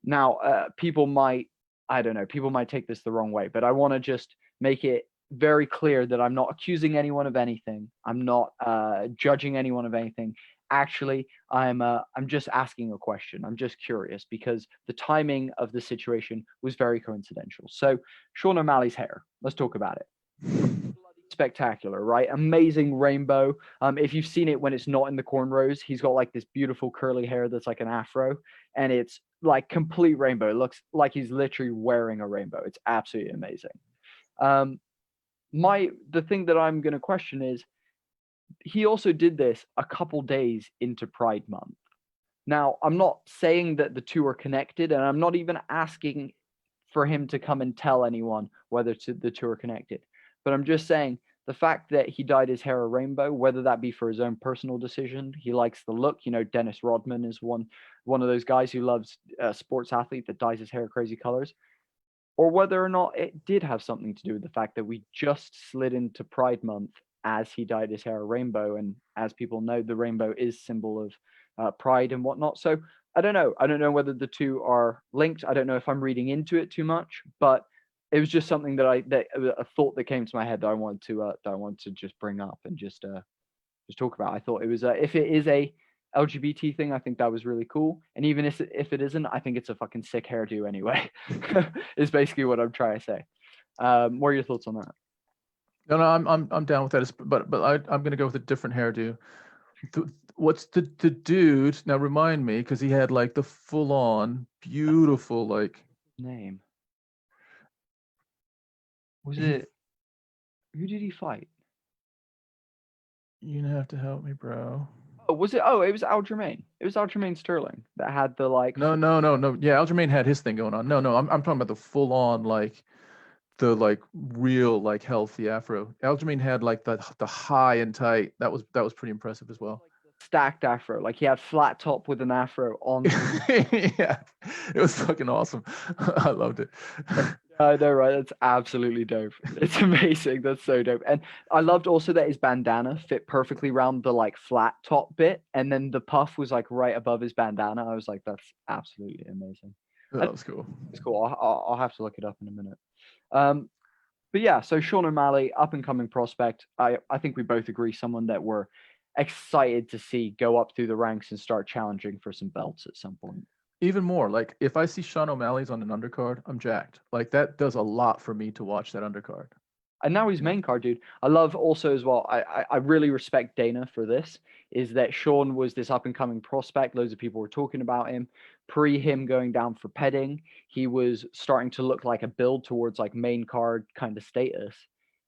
now people might take this the wrong way, but I want to just make it very clear that I'm not accusing anyone of anything. I'm not judging anyone of anything. Actually, I'm just asking a question. I'm just curious because the timing of the situation was very coincidental. So Sean O'Malley's hair, let's talk about it. Spectacular, right? Amazing rainbow. If you've seen it when it's not in the cornrows, he's got like this beautiful curly hair that's like an afro, and it's like complete rainbow. It looks like he's literally wearing a rainbow. It's absolutely amazing. The thing that I'm going to question is, he also did this a couple days into Pride Month. Now, I'm not saying that the two are connected, and I'm not even asking for him to come and tell anyone whether the two are connected. But I'm just saying the fact that he dyed his hair a rainbow, whether that be for his own personal decision, he likes the look. Dennis Rodman is one of those guys who loves a sports athlete that dyes his hair crazy colors, or whether or not it did have something to do with the fact that we just slid into Pride Month as he dyed his hair a rainbow. And as people know, the rainbow is symbol of pride and whatnot. So I don't know. I don't know whether the two are linked. I don't know if I'm reading into it too much, but it was just something that a thought that came to my head that I wanted to just bring up and just talk about. I thought it was if it is a LGBT thing, I think that was really cool. And even if it isn't, I think it's a fucking sick hairdo anyway. Is basically what I'm trying to say. What are your thoughts on that? No, I'm down with that. But I'm going to go with a different hairdo. What's the dude? Now remind me, because he had like the full on beautiful like. Name. Was He, it, who did he fight? you're gonna have to help me, bro. Oh, was it? Oh, it was Aljamain. It was Aljamain Sterling that had the like. No, no, no, no. Yeah, Aljamain had his thing going on. No, no, I'm talking about the full on like the like real like healthy afro. Aljamain had like the high and tight. That was pretty impressive as well. Stacked afro, like he had flat top with an afro on. Yeah, it was fucking awesome. I loved it. I know, right? That's absolutely dope. It's amazing. That's so dope. And I loved also that his bandana fit perfectly around the like flat top bit, and then the puff was like right above his bandana. I was like, that's absolutely amazing. That was cool. It's cool. I'll have to look it up in a minute. Um, but yeah, so Sean O'Malley, up and coming prospect. I think we both agree, someone that we're excited to see go up through the ranks and start challenging for some belts at some point. Even more, like if I see Sean O'Malley's on an undercard, I'm jacked. Like that does a lot for me to watch that undercard. And now he's main card, dude. I love also as well. I really respect Dana for this. Is that Sean was this up and coming prospect? Loads of people were talking about him. Pre him going down for Petting, he was starting to look like a build towards like main card kind of status.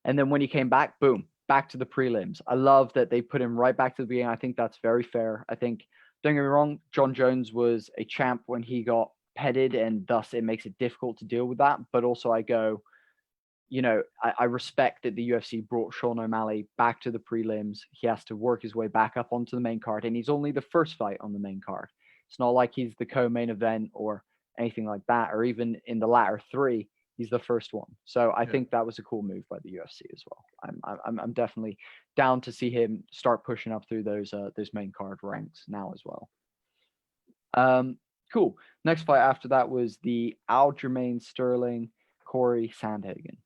And then when he came back, boom, back to the prelims. I love that they put him right back to the beginning. I think that's very fair. I think, don't get me wrong, John Jones was a champ when he got petted, and thus it makes it difficult to deal with that. But also, I go, I respect that the UFC brought Sean O'Malley back to the prelims. He has to work his way back up onto the main card, and he's only the first fight on the main card. It's not like he's the co-main event or anything like that, or even in the latter three, he's the first one. So I think that was a cool move by the UFC as well. I'm definitely down to see him start pushing up through those main card ranks now as well. Cool. Next fight after that was the Aljamain Sterling Corey Sandhagen.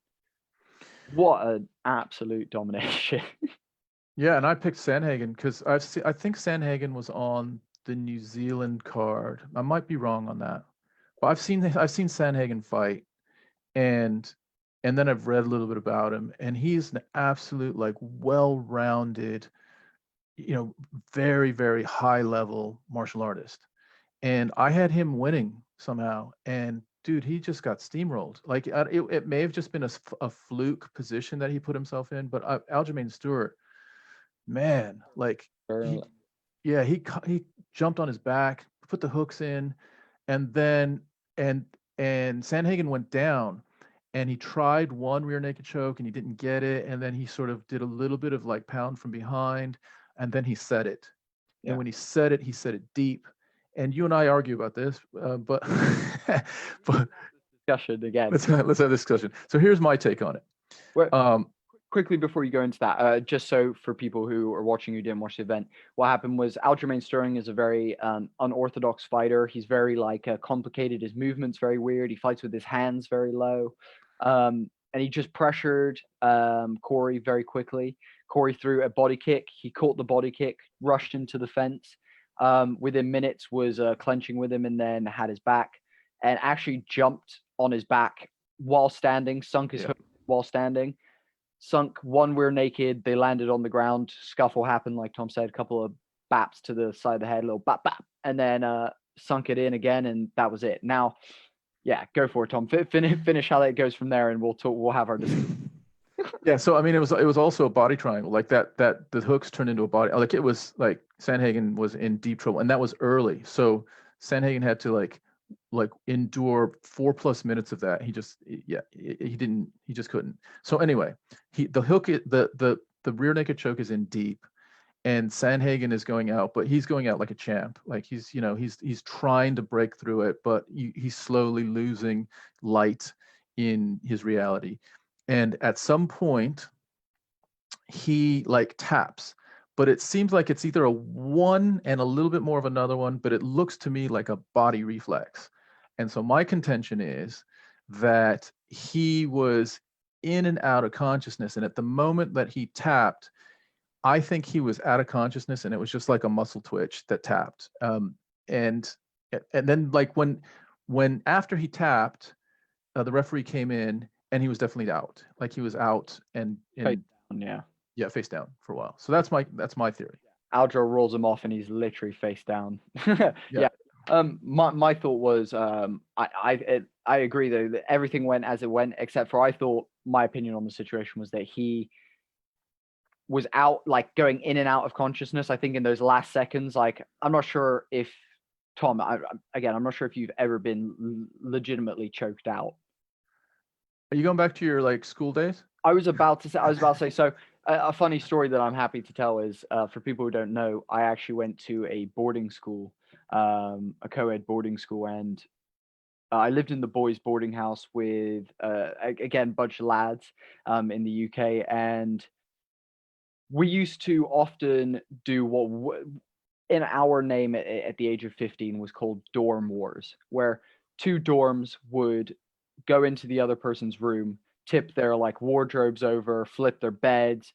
What an absolute domination. Yeah, and I picked Sandhagen because I think Sandhagen was on the New Zealand card. I might be wrong on that, but I've seen Sandhagen fight, and then I've read a little bit about him, and he's an absolute like well-rounded, very very high level martial artist, and I had him winning somehow, and dude, he just got steamrolled. Like it may have just been a fluke position that he put himself in, but Aljamain Stewart, man, like he jumped on his back, put the hooks in, and then and Sandhagen went down, and he tried one rear naked choke and he didn't get it, and then he sort of did a little bit of like pound from behind, and then he set it. And when he set it deep. And you and I argue about this, but discussion again. Let's have this discussion. So here's my take on it. Quickly before you go into that, just so for people who are watching who didn't watch the event, what happened was Aljamain Sterling is a very unorthodox fighter. He's very like complicated. His movement's very weird. He fights with his hands very low, and he just pressured Corey very quickly. Corey threw a body kick. He caught the body kick, rushed into the fence. Within minutes was clenching with him, and then had his back, and actually jumped on his back while standing, sunk his hook while standing, sunk one rear naked. They landed on the ground. Scuffle happened, like Tom said, a couple of baps to the side of the head, a little bap bap, and then sunk it in again, and that was it. Now, yeah, go for it, Tom. Finish how that goes from there, and we'll talk. We'll have our discussion. Yeah, so I mean, it was also a body triangle, like that the hooks turned into a body. Like it was like Sandhagen was in deep trouble, and that was early. So Sandhagen had to like endure 4+ minutes of that. He just couldn't. So anyway, the rear naked choke is in deep, and Sandhagen is going out, but he's going out like a champ. Like he's trying to break through it, but he's slowly losing light in his reality. And at some point, he like taps, but it seems like it's either a one and a little bit more of another one, but it looks to me like a body reflex. And so my contention is that he was in and out of consciousness. And at the moment that he tapped, I think he was out of consciousness, and it was just like a muscle twitch that tapped. And then like when after he tapped, the referee came in, and he was definitely out. Like he was out and Face down, face down for a while. So that's my theory. Aljo rolls him off, and he's literally face down. Yeah. My thought was, I agree though that everything went as it went, except for I thought my opinion on the situation was that he was out, like going in and out of consciousness. I think in those last seconds, like I'm not sure if Tom, again, I'm not sure if you've ever been legitimately choked out. Are you going back to your like school days? I was about to say, so a funny story that I'm happy to tell is, for people who don't know, I actually went to a boarding school, a co-ed boarding school, and I lived in the boys' boarding house with, again, bunch of lads, in the UK, and we used to often do what in our name at the age of 15 was called dorm wars, where two dorms would go into the other person's room, tip their like wardrobes over, flip their beds,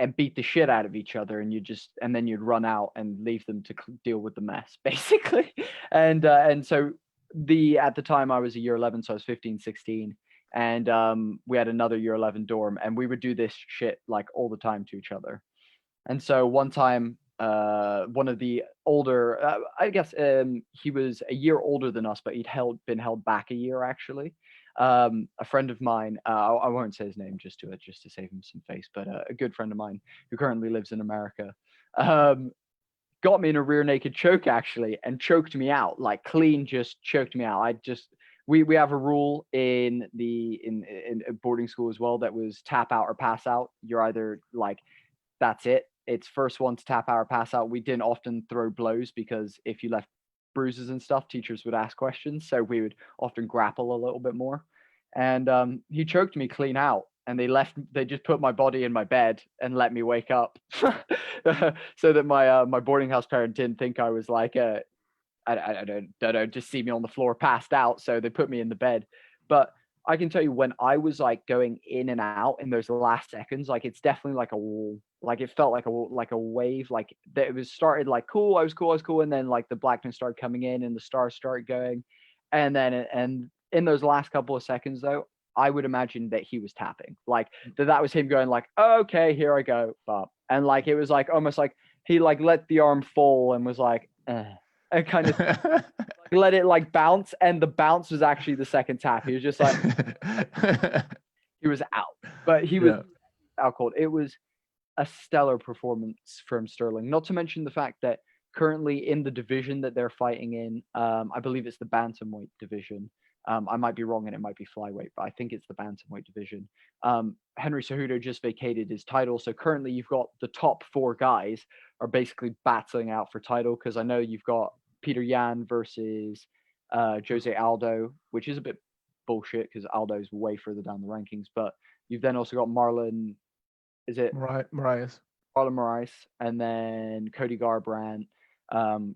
and beat the shit out of each other, and then you'd run out and leave them to deal with the mess, basically. And so at the time I was a year 11, so I was 15, 16, and we had another year 11 dorm, and we would do this shit like all the time to each other. And so one time, one of the older, I guess, he was a year older than us, but been held back a year actually. A friend of mine, I won't say his name just to save him some face, but a good friend of mine who currently lives in America, got me in a rear naked choke actually, and choked me out, like clean, just choked me out. We have a rule in boarding school as well that was tap out or pass out. You're either like, that's it. It's first one to tap out or pass out. We didn't often throw blows because if you left bruises and stuff, teachers would ask questions. So we would often grapple a little bit more. And he choked me clean out, and they just put my body in my bed and let me wake up, so that my boarding house parent didn't think I was like I don't know, just see me on the floor passed out. So they put me in the bed. But I can tell you, when I was like going in and out in those last seconds, like it's definitely like like it felt like a wave, like that it was started like cool, I was cool, and then like the blackness started coming in and the stars started going, and in those last couple of seconds though, I would imagine that he was tapping, like that was him going like, oh, okay, here I go, bop. And like it was like almost like he like let the arm fall and was like, and kind of let it like bounce, and the bounce was actually the second tap. He was just like, he was out, but he was out cold. It was a stellar performance from Sterling. Not to mention the fact that currently in the division that they're fighting in, I believe it's the bantamweight division. I might be wrong, and it might be flyweight, but I think it's the bantamweight division. Henry Cejudo just vacated his title, so currently you've got the top four guys are basically battling out for title, because I know you've got Peter Yan versus Jose Aldo, which is a bit bullshit because Aldo's way further down the rankings. But you've then also got Marlon, is it Moraes? Marlon Moraes, and then Cody Garbrandt,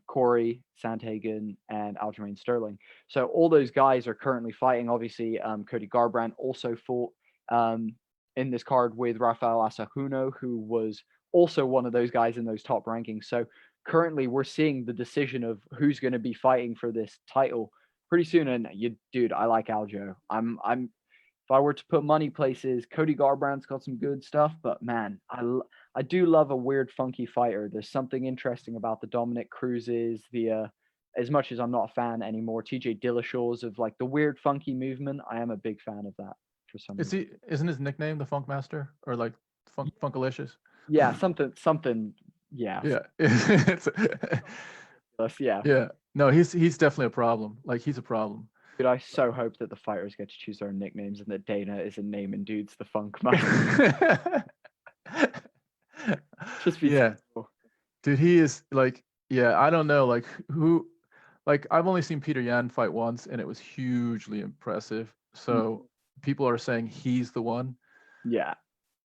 Corey Sandhagen, and Aljamain Sterling. So all those guys are currently fighting. Obviously, Cody Garbrandt also fought in this card with Rafael Asahuna, who was also one of those guys in those top rankings. So currently we're seeing the decision of who's going to be fighting for this title pretty soon. And dude, I like Aljo. If I were to put money places, Cody Garbrandt's got some good stuff, but man, I do love a weird, funky fighter. There's something interesting about the Dominic Cruzes, as much as I'm not a fan anymore, TJ Dillashaw's, of like the weird, funky movement. I am a big fan of that for some reason. Isn't his nickname the Funk Master, or like Funkalicious? Yeah, something. Yeah. Yeah. Yeah. No, he's definitely a problem. Like he's a problem. Dude, I so hope that the fighters get to choose their nicknames and that Dana isn't naming dudes the Funk Master. Just be cool. Dude, he is like, I don't know, like who, like I've only seen Peter Yan fight once, and it was hugely impressive. So people are saying he's the one. Yeah.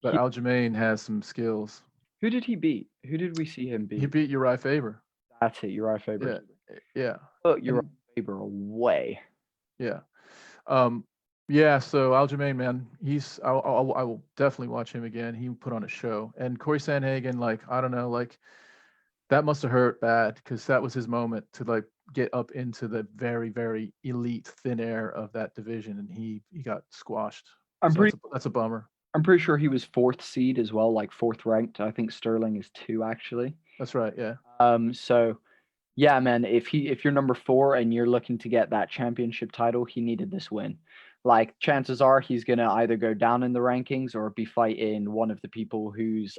But Aljamain has some skills. Who did he beat? Who did we see him beat? He beat Uriah Faber. That's it, Uriah Faber. Yeah. Put Uriah Faber away. Yeah. Yeah, so Aljamain, man, I will definitely watch him again. He put on a show. And Corey Sandhagen, like, I don't know, like that must have hurt bad, because that was his moment to like get up into the very, very elite thin air of that division, and he got squashed. That's a bummer. I'm pretty sure he was 4th seed as well, like 4th ranked. I think Sterling is 2 actually. That's right. Yeah. So yeah, man, if you're number 4 and you're looking to get that championship title, he needed this win. Like chances are he's gonna either go down in the rankings or be fighting one of the people who's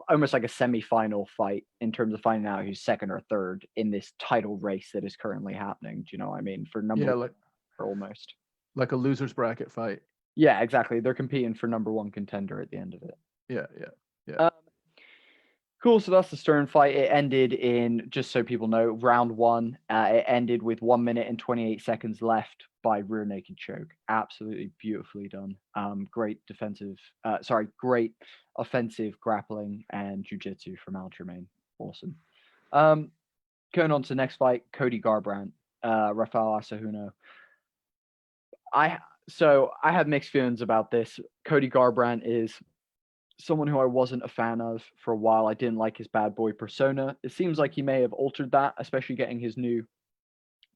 almost like a semi-final fight in terms of finding out who's second or third in this title race that is currently happening. Do you know what I mean? For number Yeah. one, or almost. Like a losers bracket fight. Yeah, exactly. They're competing for number 1 contender at the end of it. Yeah. Yeah. Yeah. Um, Cool. So that's the Stern fight. It ended in, just so people know, round 1. It ended with 1 minute and 28 seconds left by rear naked choke. Absolutely beautifully done. Great defensive, great offensive grappling and jiu-jitsu from Aljamain. Awesome. Going on to the next fight, Cody Garbrandt, Rafael Asahuna. I have mixed feelings about this. Cody Garbrandt is someone who I wasn't a fan of for a while. I didn't like his bad boy persona. It seems like he may have altered that, especially getting his new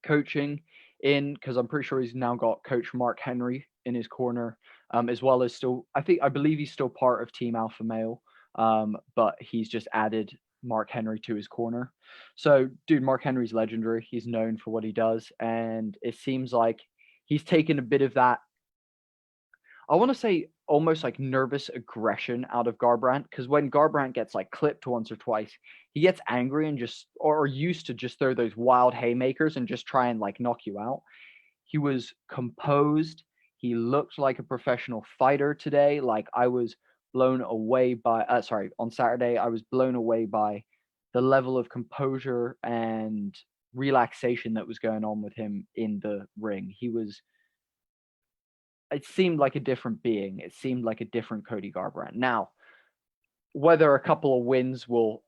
coaching in, because I'm pretty sure he's now got Coach Mark Henry in his corner, as well as I believe he's still part of Team Alpha Male, but he's just added Mark Henry to his corner. So, dude, Mark Henry's legendary. He's known for what he does, and it seems like he's taken a bit of that, I want to say, almost like nervous aggression out of Garbrandt, because when Garbrandt gets like clipped once or twice, he gets angry and just or used to just throw those wild haymakers and just try and like knock you out. He was composed. He looked like a professional fighter today. Like I was blown away by on Saturday, I was blown away by the level of composure and relaxation that was going on with him in the ring. It seemed like a different being. It seemed like a different Cody Garbrandt. Now, whether a couple of wins will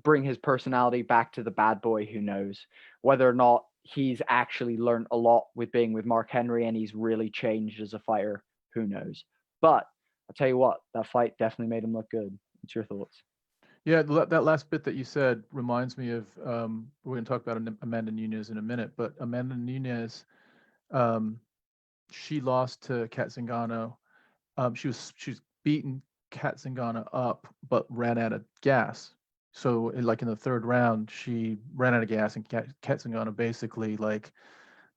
bring his personality back to the bad boy, who knows? Whether or not he's actually learned a lot with being with Mark Henry and he's really changed as a fighter, who knows? But I'll tell you what, that fight definitely made him look good. What's your thoughts? Yeah, that last bit that you said reminds me of we're going to talk about Amanda Nunes in a minute, but Amanda Nunes, she lost to Kat Zingano. She was beaten Kat Zingano up, but ran out of gas. So like in the third round, she ran out of gas, and Kat Zingano basically like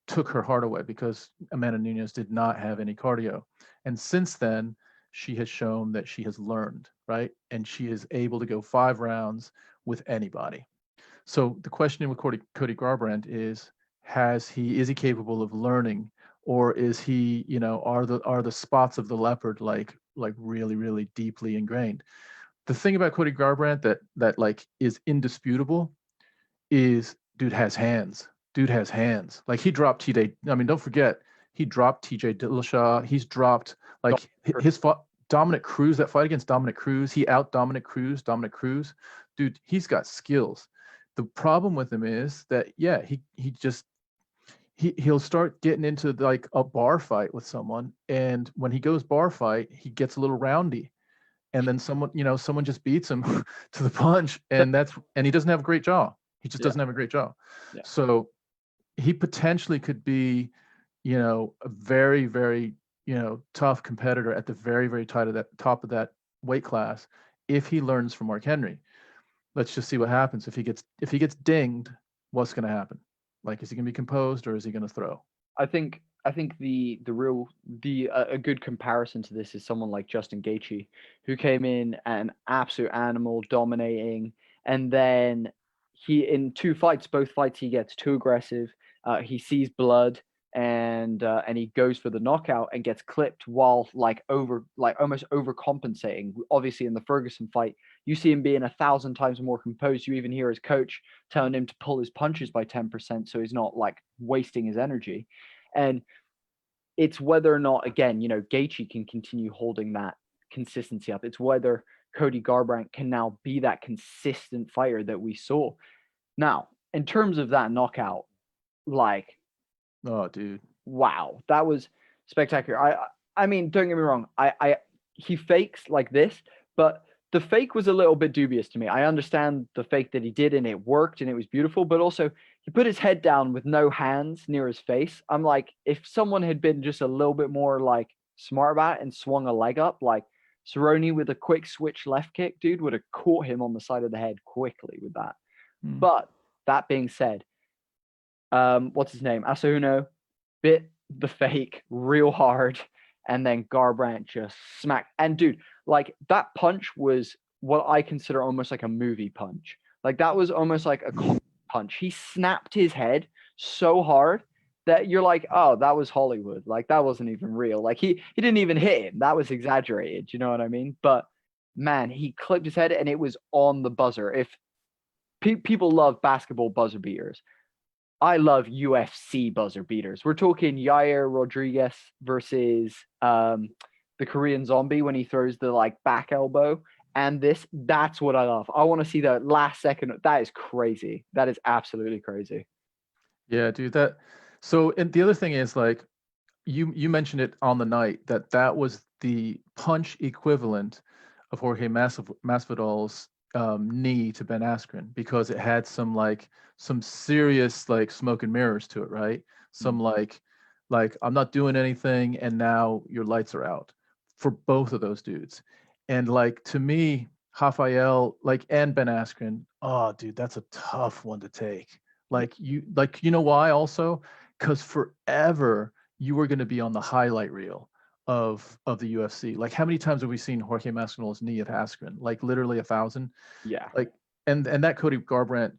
took her heart away because Amanda Nunes did not have any cardio. And since then, she has shown that she has learned, right? And she is able to go 5 rounds with anybody. So the question with Cody Garbrandt is he capable of learning, or is he, are the spots of the leopard like really, really deeply ingrained? The thing about Cody Garbrandt that like is indisputable is dude has hands. Dude has hands. Like he dropped TJ. I mean, don't forget, he dropped TJ Dillashaw. He's dropped like his Dominic Cruz, that fight against Dominic Cruz. He out Dominic Cruz. Dude, he's got skills. The problem with him is that, yeah, he'll start getting into like a bar fight with someone. And when he goes bar fight, he gets a little roundy. And then someone just beats him to the punch. And he doesn't have a great jaw. He just doesn't have a great jaw. Yeah. So he potentially could be, a very, very, tough competitor at the very, very top of that weight class if he learns from Mark Henry. Let's just see what happens. If he gets dinged, what's going to happen? Like, is he going to be composed or is he going to throw? I think a good comparison to this is someone like Justin Gaethje, who came in an absolute animal, dominating, and then in 2 fights, both fights he gets too aggressive. He sees blood and he goes for the knockout and gets clipped while almost overcompensating. Obviously, in the Ferguson fight, you see him being 1,000 times more composed. You even hear his coach telling him to pull his punches by 10%, so he's not like wasting his energy. And it's whether or not, again, Gaethje can continue holding that consistency up. It's whether Cody Garbrandt can now be that consistent fighter that we saw. Now, in terms of that knockout, like, oh, dude, wow, that was spectacular. I mean, don't get me wrong. He fakes like this, but the fake was a little bit dubious to me. I understand the fake that he did and it worked and it was beautiful, but also he put his head down with no hands near his face. I'm like, if someone had been just a little bit more like smart about it and swung a leg up, like Cerrone with a quick switch left kick, dude, would have caught him on the side of the head quickly with that. Mm. But that being said, what's his name? Asahino bit the fake real hard, and then Garbrandt just smacked. And dude, like that punch was what I consider almost like a movie punch. Like that was almost like a comedy punch. He snapped his head so hard that you're like, oh, that was Hollywood. Like that wasn't even real. Like he didn't even hit him. That was exaggerated. You know what I mean? But man, he clipped his head and it was on the buzzer. If people love basketball buzzer beaters, I love UFC buzzer beaters. We're talking Yair Rodriguez versus the Korean Zombie when he throws the like back elbow. And that's what I love. I want to see the last second. That is crazy. That is absolutely crazy. Yeah, dude. And the other thing is like, you mentioned it on the night that was the punch equivalent of Jorge Masvidal's knee to Ben Askren, because it had some serious like smoke and mirrors to it, right? Some like I'm not doing anything and now your lights are out for both of those dudes. And like to me, Rafael and Ben Askren, oh dude, that's a tough one to take. You know why also? Because forever you were going to be on the highlight reel of the UFC. Like how many times have we seen Jorge Masvidal's knee at Askren? Like literally 1,000. Yeah. Like and that Cody Garbrandt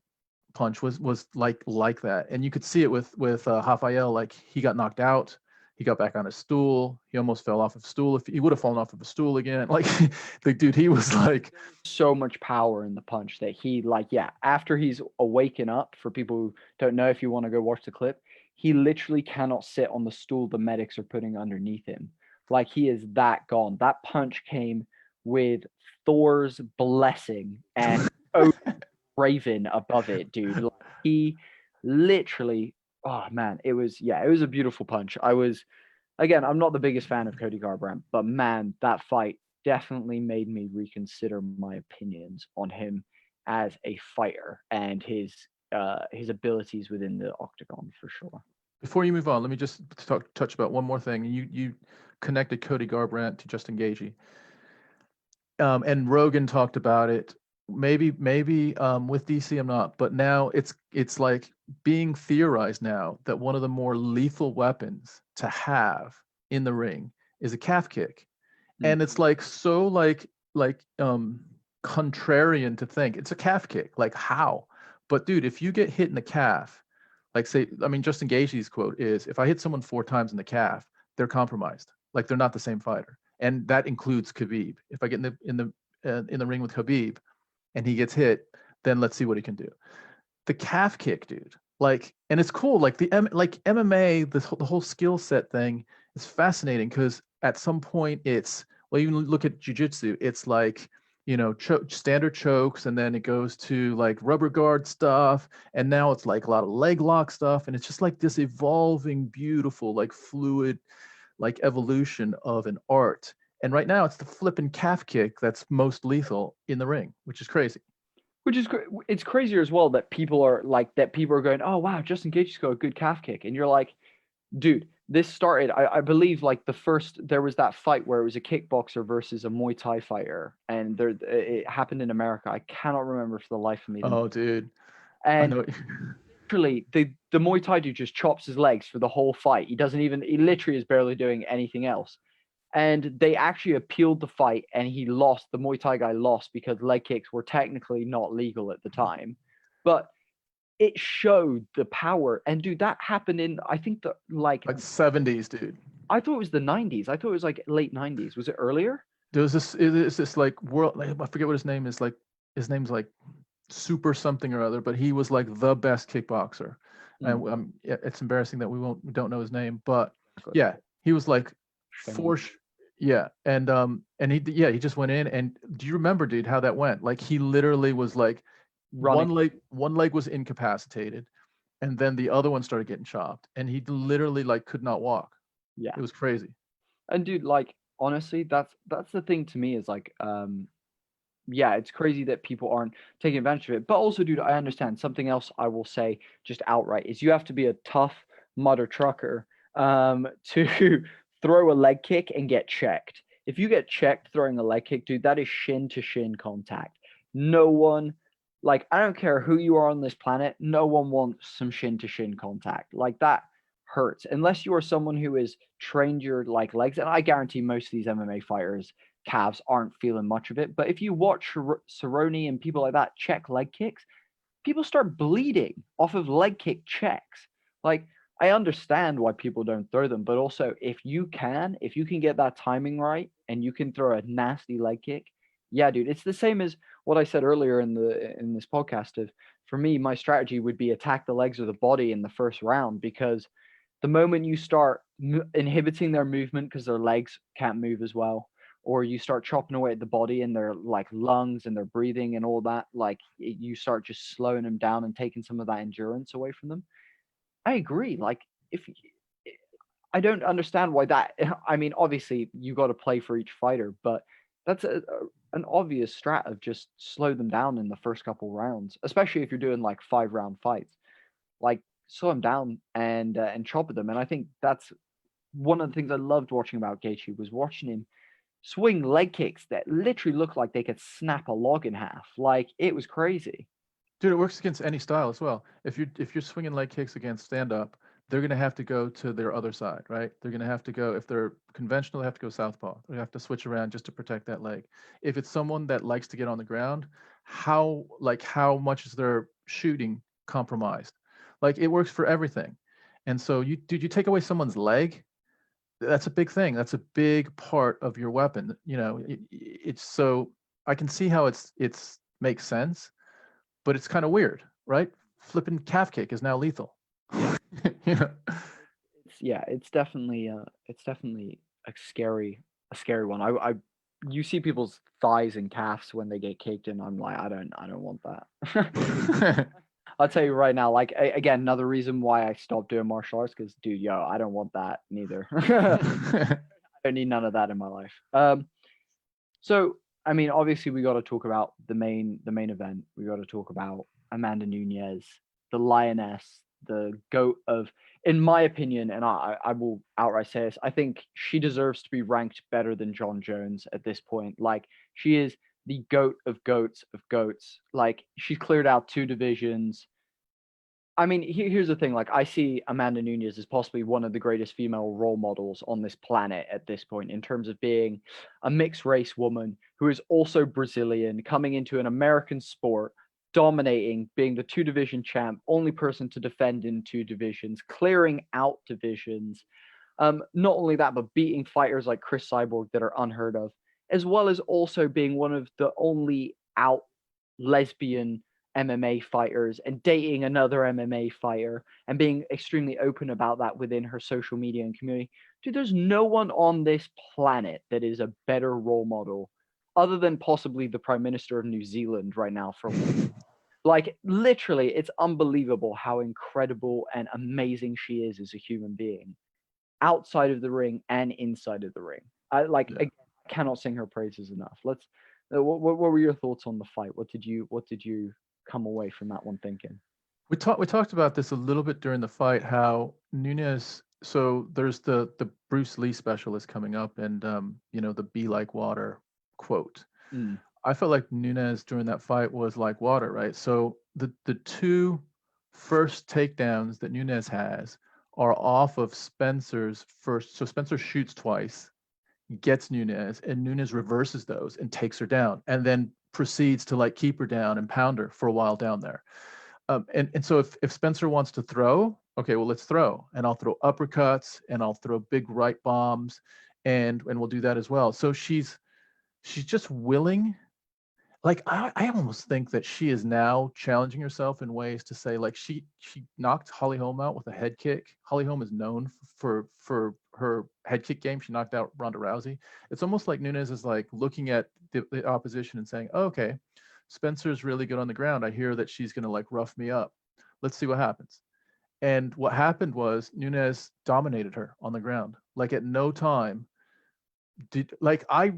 punch was like that, and you could see it with Rafael. Like he got knocked out, he got back on his stool, he almost fell off of a stool. If he would have fallen off of a stool again, like the dude, he was like so much power in the punch that he after he's awaken up, for people who don't know, if you want to go watch the clip, he literally cannot sit on the stool the medics are putting underneath him. Like he is that gone. That punch came with Thor's blessing and Raven above it, dude. Like, he literally, oh man, it was a beautiful punch. Again, I'm not the biggest fan of Cody Garbrandt, but man, that fight definitely made me reconsider my opinions on him as a fighter and his abilities within the octagon for sure. Before you move on, let me just touch about one more thing. You connected Cody Garbrandt to Justin Gaethje, and Rogan talked about it. Maybe with DC I'm not, but now it's like being theorized now that one of the more lethal weapons to have in the ring is a calf kick. And it's like so like contrarian to think it's a calf kick. Like how? But dude, if you get hit in the calf, like Justin Gaethje's quote is, if I hit someone 4 times in the calf, they're compromised. Like they're not the same fighter. And that includes Khabib. If I get in the ring with Khabib and he gets hit, then let's see what he can do. The calf kick, dude. Like, and it's cool. Like MMA, the whole skill set thing is fascinating, because at some point you look at jiu-jitsu, it's like, standard chokes, and then it goes to like rubber guard stuff, and now it's like a lot of leg lock stuff, and it's just like this evolving, beautiful, like fluid, like evolution of an art. And right now it's the flipping calf kick that's most lethal in the ring, which is crazy. It's crazier as well that people are going, oh wow, Justin Gaethje's got a good calf kick, and you're like, dude, this started, I believe, like there was that fight where it was a kickboxer versus a Muay Thai fighter, and it happened in America. I cannot remember for the life of me. Oh, dude. And literally, the Muay Thai dude just chops his legs for the whole fight. He literally is barely doing anything else. And they actually appealed the fight, and he lost. The Muay Thai guy lost because leg kicks were technically not legal at the time. But it showed the power. And dude, that happened in, I think, the like 70s, dude. I thought it was the 90s. I thought it was like late 90s. Was it earlier? There was this like world, I forget what his name is. Like his name's like Super something or other, but he was like the best kickboxer. And it's embarrassing that we don't know his name, but yeah, he was like and he just went in. And do you remember, dude, how that went? Like he literally was like running. One leg was incapacitated, and then the other one started getting chopped, and he literally like could not walk. Yeah, it was crazy. And dude, like honestly, that's the thing to me is like, it's crazy that people aren't taking advantage of it. But also, dude, I understand something else. I will say just outright is you have to be a tough mother trucker to throw a leg kick and get checked. if you get checked throwing a leg kick, dude, that is shin to shin contact. No one, like, I don't care who you are on this planet, no one wants some shin to shin contact. Like, that hurts. Unless you are someone who has trained your like legs, and I guarantee most of these MMA fighters' calves aren't feeling much of it. But if you watch Cerrone and people like that check leg kicks, people start bleeding off of leg kick checks. Like, I understand why people don't throw them, but also if you can get that timing right and you can throw a nasty leg kick, yeah, dude, it's the same as what I said earlier in this podcast. Of for me, my strategy would be attack the legs or the body in the first round, because the moment you start inhibiting their movement because their legs can't move as well, or you start chopping away at the body and their like lungs and their breathing and all that, like you start just slowing them down and taking some of that endurance away from them. I agree. Like, if I don't understand why that. I mean, obviously you got to play for each fighter, but that's an obvious strat of just slow them down in the first couple rounds, especially if you're doing like 5 round fights. Like, slow them down and chop at them. And I think that's one of the things I loved watching about Gaethje, was watching him swing leg kicks that literally looked like they could snap a log in half. Like, it was crazy. Dude, it works against any style as well. If you're swinging leg kicks against stand up, they're going to have to go to their other side, right? They're going to have to go, if they're conventional, they have to go southpaw. They have to switch around just to protect that leg. If it's someone that likes to get on the ground, how much is their shooting compromised? Like, it works for everything. And so you take away someone's leg, that's a big thing. That's a big part of your weapon. You know, it's so I can see how it's makes sense, but it's kind of weird, right? Flipping calf kick is now lethal. You know? It's definitely a scary one. I you see people's thighs and calves when they get kicked, and I'm like, I don't want that. I'll tell you right now, like, again, another reason why I stopped doing martial arts, because dude, yo, I don't want that neither. I don't need none of that in my life. So I mean, obviously, we got to talk about the main event. We got to talk about Amanda Nunes, the lioness, the goat of, in my opinion, and I will outright say this. I think she deserves to be ranked better than John Jones at this point. Like, she is the goat of goats of goats. Like, she's cleared out 2 divisions. I mean, here's the thing. Like, I see Amanda Nunes as possibly one of the greatest female role models on this planet at this point, in terms of being a mixed race woman who is also Brazilian, coming into an American sport, dominating, being the 2 division champ, only person to defend in 2 divisions, clearing out divisions. Not only that, but beating fighters like Chris Cyborg that are unheard of, as well as also being one of the only out lesbian MMA fighters and dating another MMA fighter and being extremely open about that within her social media and community. Dude, there's no one on this planet that is a better role model, other than possibly the Prime Minister of New Zealand right now for like, literally, it's unbelievable how incredible and amazing she is as a human being, outside of the ring and inside of the ring. I like, Yeah. I cannot sing her praises enough. Let's. What were your thoughts on the fight? What did you come away from that one thinking? We talked about this a little bit during the fight, how Nunes, so there's the Bruce Lee specialist coming up, and you know, the be like water quote. Mm. I felt like Nunes during that fight was like water, right? So the 2 first takedowns that Nunes has are off of Spencer's first. So Spencer shoots twice, gets Nunes, and Nunes reverses those and takes her down, and then proceeds to like keep her down and pound her for a while down there. And so if Spencer wants to throw, okay, well, let's throw, and I'll throw uppercuts and I'll throw big right bombs, and we'll do that as well. So she's just willing. Like, I almost think that she is now challenging herself in ways to say, like, she knocked Holly Holm out with a head kick. Holly Holm is known for her head kick game. She knocked out Ronda Rousey. It's almost like Nunes is like looking at the opposition and saying, oh, okay, Spencer's really good on the ground. I hear that she's going to like rough me up. Let's see what happens. And what happened was Nunes dominated her on the ground. Like, at no time while I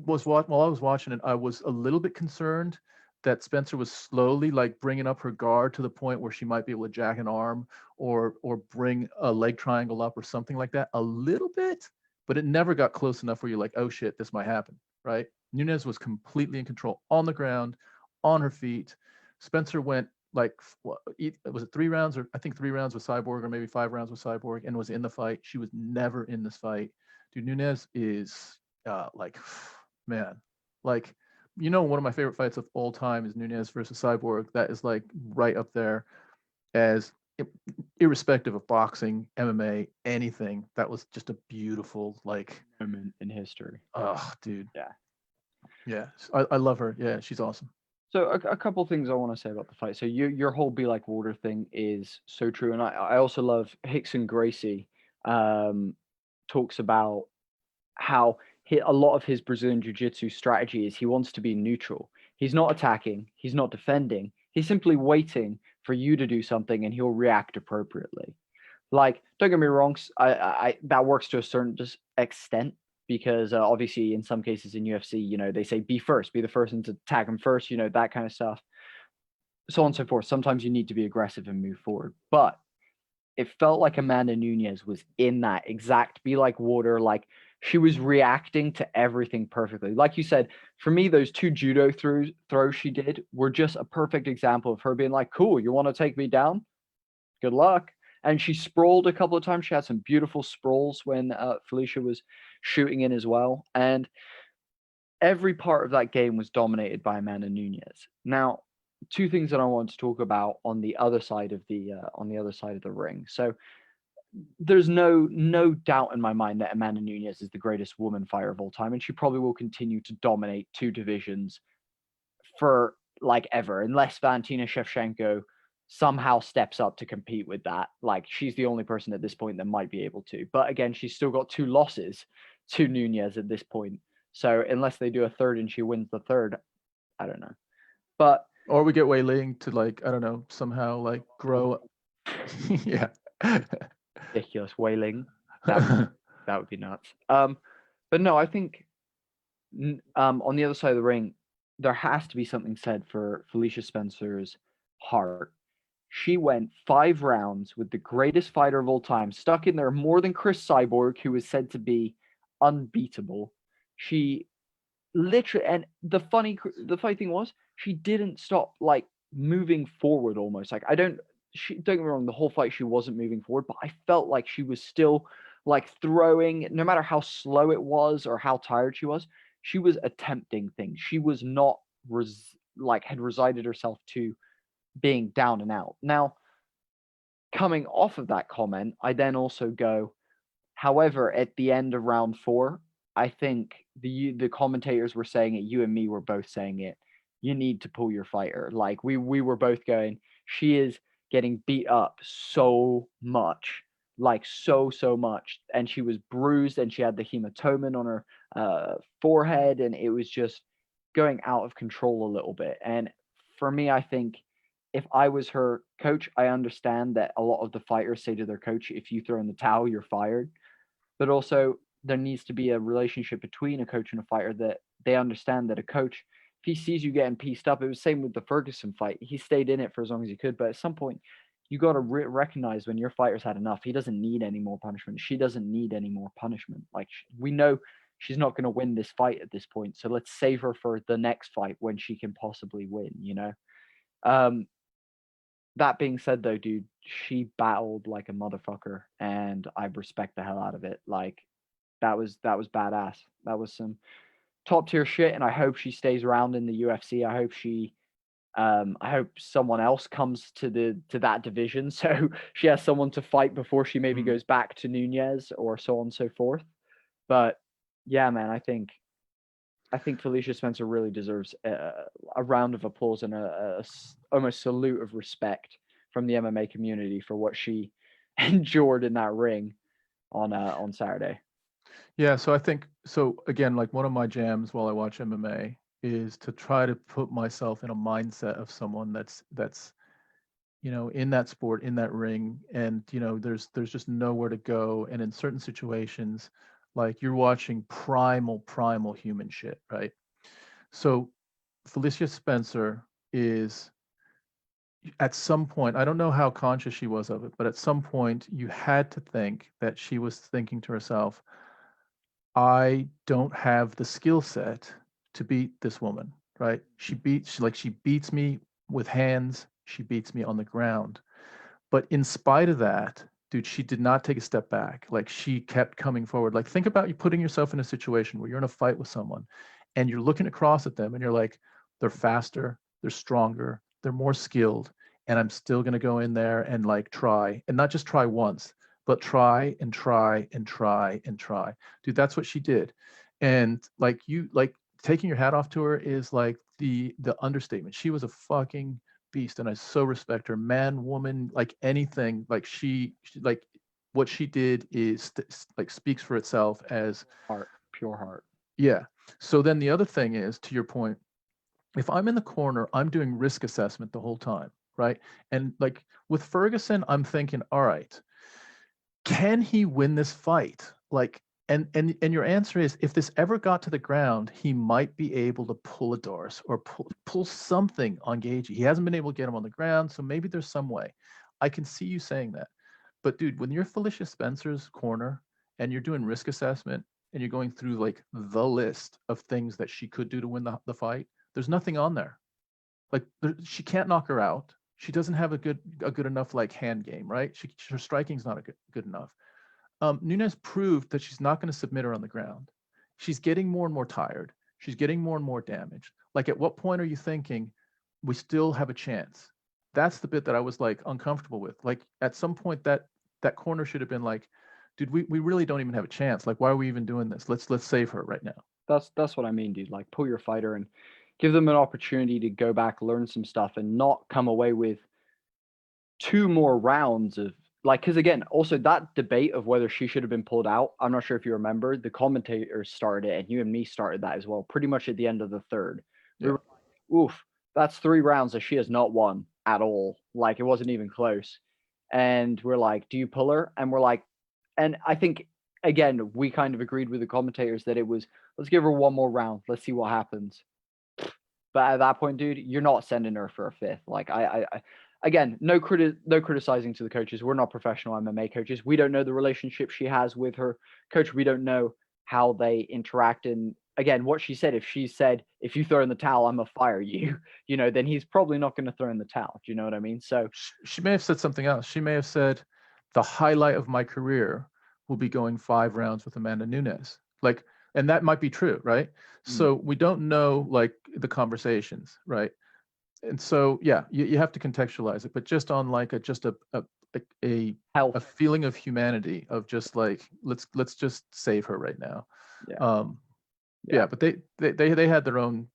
was watching it, I was a little bit concerned that Spencer was slowly like bringing up her guard to the point where she might be able to jack an arm or bring a leg triangle up or something like that a little bit. but it never got close enough where you're like, oh shit, this might happen, right? Nunes was completely in control on the ground, on her feet. Spencer went like, was it 3 rounds, or I think 3 rounds with Cyborg, or maybe 5 rounds with Cyborg, and was in the fight. She was never in this fight. Dude, Nunes is like, man, like, one of my favorite fights of all time is Nunes versus Cyborg. That is like right up there as irrespective of boxing, MMA, anything. That was just a beautiful, like, moment in history. oh, dude. Yeah. Yeah, I love her. Yeah, she's awesome. So a couple things I want to say about the fight. So your whole be like water thing is so true, and I also love Hickson Gracie talks about how a lot of his Brazilian Jiu-Jitsu strategy is he wants to be neutral. He's not attacking, he's not defending. He's simply waiting for you to do something, and he'll react appropriately. Like, don't get me wrong, I that works to a certain extent because obviously in some cases in UFC, they say be first, be the first to tag him first, that kind of stuff, so on and so forth. Sometimes you need to be aggressive and move forward, but it felt like Amanda Nunes was in that exact be like water, like she was reacting to everything perfectly. Like you said, for me, those two judo throws she did were just a perfect example of her being like, cool, you want to take me down? Good luck. And she sprawled a couple of times. She had some beautiful sprawls when Felicia was shooting in as well. And every part of that game was dominated by Amanda Nunes. Now, two things that I want to talk about on the other side of the ring. So there's no doubt in my mind that Amanda Nunes is the greatest woman fighter of all time, and she probably will continue to dominate two divisions for like ever, unless Valentina Shevchenko somehow steps up to compete with that. Like, she's the only person at this point that might be able to. But again, she's still got 2 losses to Nunes at this point. So unless they do a third and she wins the third, I don't know. But Or we get Wei Ling to, like, I don't know, somehow like grow up. Yeah. ridiculous wailing. That would be nuts. But no, I think on the other side of the ring, there has to be something said for Felicia Spencer's heart. She went 5 rounds with the greatest fighter of all time, stuck in there more than Chris Cyborg, who was said to be unbeatable. She literally, and the funny thing was, she didn't stop like moving forward almost. Like, don't get me wrong, the whole fight she wasn't moving forward, but I felt like she was still like throwing, no matter how slow it was or how tired she was attempting things. She was not had resided herself to being down and out. Now, coming off of that comment, I then also go, however, at the end of round 4, I think the commentators were saying it, you and me were both saying it, you need to pull your fighter. Like, we were both going, she is getting beat up so much, like so much, and she was bruised and she had the hematoma on her forehead, and it was just going out of control a little bit. And for me, I think if I was her coach, I understand that a lot of the fighters say to their coach, if you throw in the towel, you're fired. But also, there needs to be a relationship between a coach and a fighter, that they understand that a coach, if he sees you getting pieced up, it was the same with the Ferguson fight. He stayed in it for as long as he could, but at some point, you got to recognize when your fighter's had enough. He doesn't need any more punishment. She doesn't need any more punishment. Like, we know she's not going to win this fight at this point, so let's save her for the next fight when she can possibly win. That being said, though, dude, she battled like a motherfucker, and I respect the hell out of it. Like, that was badass. That was some top tier shit, and I hope she stays around in the UFC. I hope someone else comes to that division, so she has someone to fight before she maybe goes back to Nunes or so on and so forth. But yeah, man, I think Felicia Spencer really deserves a round of applause and a almost salute of respect from the MMA community for what she endured in that ring on Saturday. Yeah, so I think, so again, like, one of my jams while I watch MMA is to try to put myself in a mindset of someone that's in that sport, in that ring, and there's just nowhere to go, and in certain situations, like, you're watching primal human shit, right? So Felicia Spencer is, at some point, I don't know how conscious she was of it, but at some point you had to think that she was thinking to herself, I don't have the skill set to beat this woman, right? She beats me with hands, she beats me on the ground. But in spite of that, dude, she did not take a step back. Like she kept coming forward. Like think about you putting yourself in a situation where you're in a fight with someone and you're looking across at them and you're like, they're faster, they're stronger, they're more skilled, and I'm still gonna go in there and like try, and not just try once, but try and try and try and try. Dude, that's what she did. And like you like taking your hat off to her is like the understatement. She was a fucking beast, and I so respect her. Man, woman, like anything, like she like what she did is like speaks for itself as Heart, pure heart. yeah. So then the other thing is, to your point, if I'm in the corner, I'm doing risk assessment the whole time, right? And like with Ferguson, I'm thinking, all right, can he win this fight? Like, and your answer is, if this ever got to the ground, he might be able to pull a Doris or pull something on Gagey. He hasn't been able to get him on the ground, so maybe there's some way. I can see you saying that. But dude, when you're Felicia Spencer's corner and you're doing risk assessment and you're going through like the list of things that she could do to win the fight, there's nothing on there. Like she can't knock her out. She doesn't have a good enough like hand game, right? Her striking's not good enough. Nunes proved that she's not going to submit her on the ground. She's getting more and more tired. She's getting more and more damaged. Like, at what point are you thinking we still have a chance? That's the bit that I was like uncomfortable with. Like, at some point, that corner should have been like, dude, we really don't even have a chance. Like, why are we even doing this? Let's save her right now. That's what I mean, dude. Like pull your fighter and give them an opportunity to go back, learn some stuff, and not come away with 2 more rounds of like, because again, also that debate of whether she should have been pulled out, I'm not sure if you remember, the commentators started it, and you and me started that as well, pretty much at the end of the third. We Yeah. were like, oof, that's 3 rounds that she has not won at all. Like, it wasn't even close. And we're like, do you pull her? And we're like, and I think, again, we kind of agreed with the commentators that it was, let's give her 1 more round. Let's see what happens. But at that point, dude, you're not sending her for a fifth. Like again, no criticizing to the coaches. We're not professional MMA coaches. We don't know the relationship she has with her coach. We don't know how they interact. And again, what she said, if she said, if you throw in the towel, I'm gonna fire you, then he's probably not gonna throw in the towel. Do you know what I mean? So She may have said something else. She may have said, the highlight of my career will be going 5 rounds with Amanda Nunes. Like, and that might be true, right? So we don't know like the conversations, right? And so yeah, you have to contextualize it, but just on like a health. feeling of humanity of just like let's just save her right now. Yeah. Um, Yeah. yeah, but they had their own.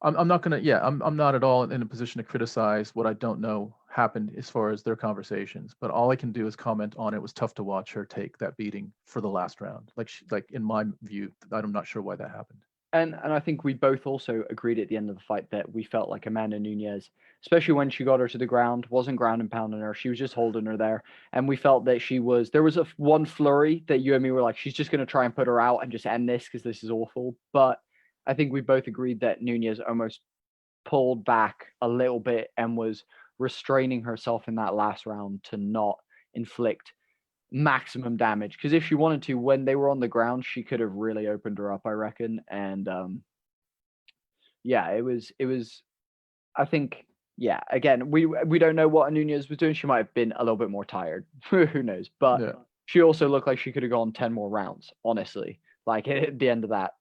I'm not gonna. Yeah, I'm not at all in a position to criticize what I don't know happened as far as their conversations. But all I can do is comment on it was tough to watch her take that beating for the last round. Like in my view, I'm not sure why that happened. And I think we both also agreed at the end of the fight that we felt like Amanda Nunes, especially when she got her to the ground, wasn't ground and pounding her. She was just holding her there. And we felt that there was one flurry that you and me were like, she's just going to try and put her out and just end this because this is awful. But I think we both agreed that Nunes almost pulled back a little bit and was restraining herself in that last round to not inflict maximum damage, because if she wanted to, when they were on the ground, she could have really opened her up, I reckon. And yeah, it was I think, yeah, again, we don't know what Nunez was doing. She might have been a little bit more tired. Who knows? But Yeah. she also looked like she could have gone 10 more rounds, honestly, like at the end of that.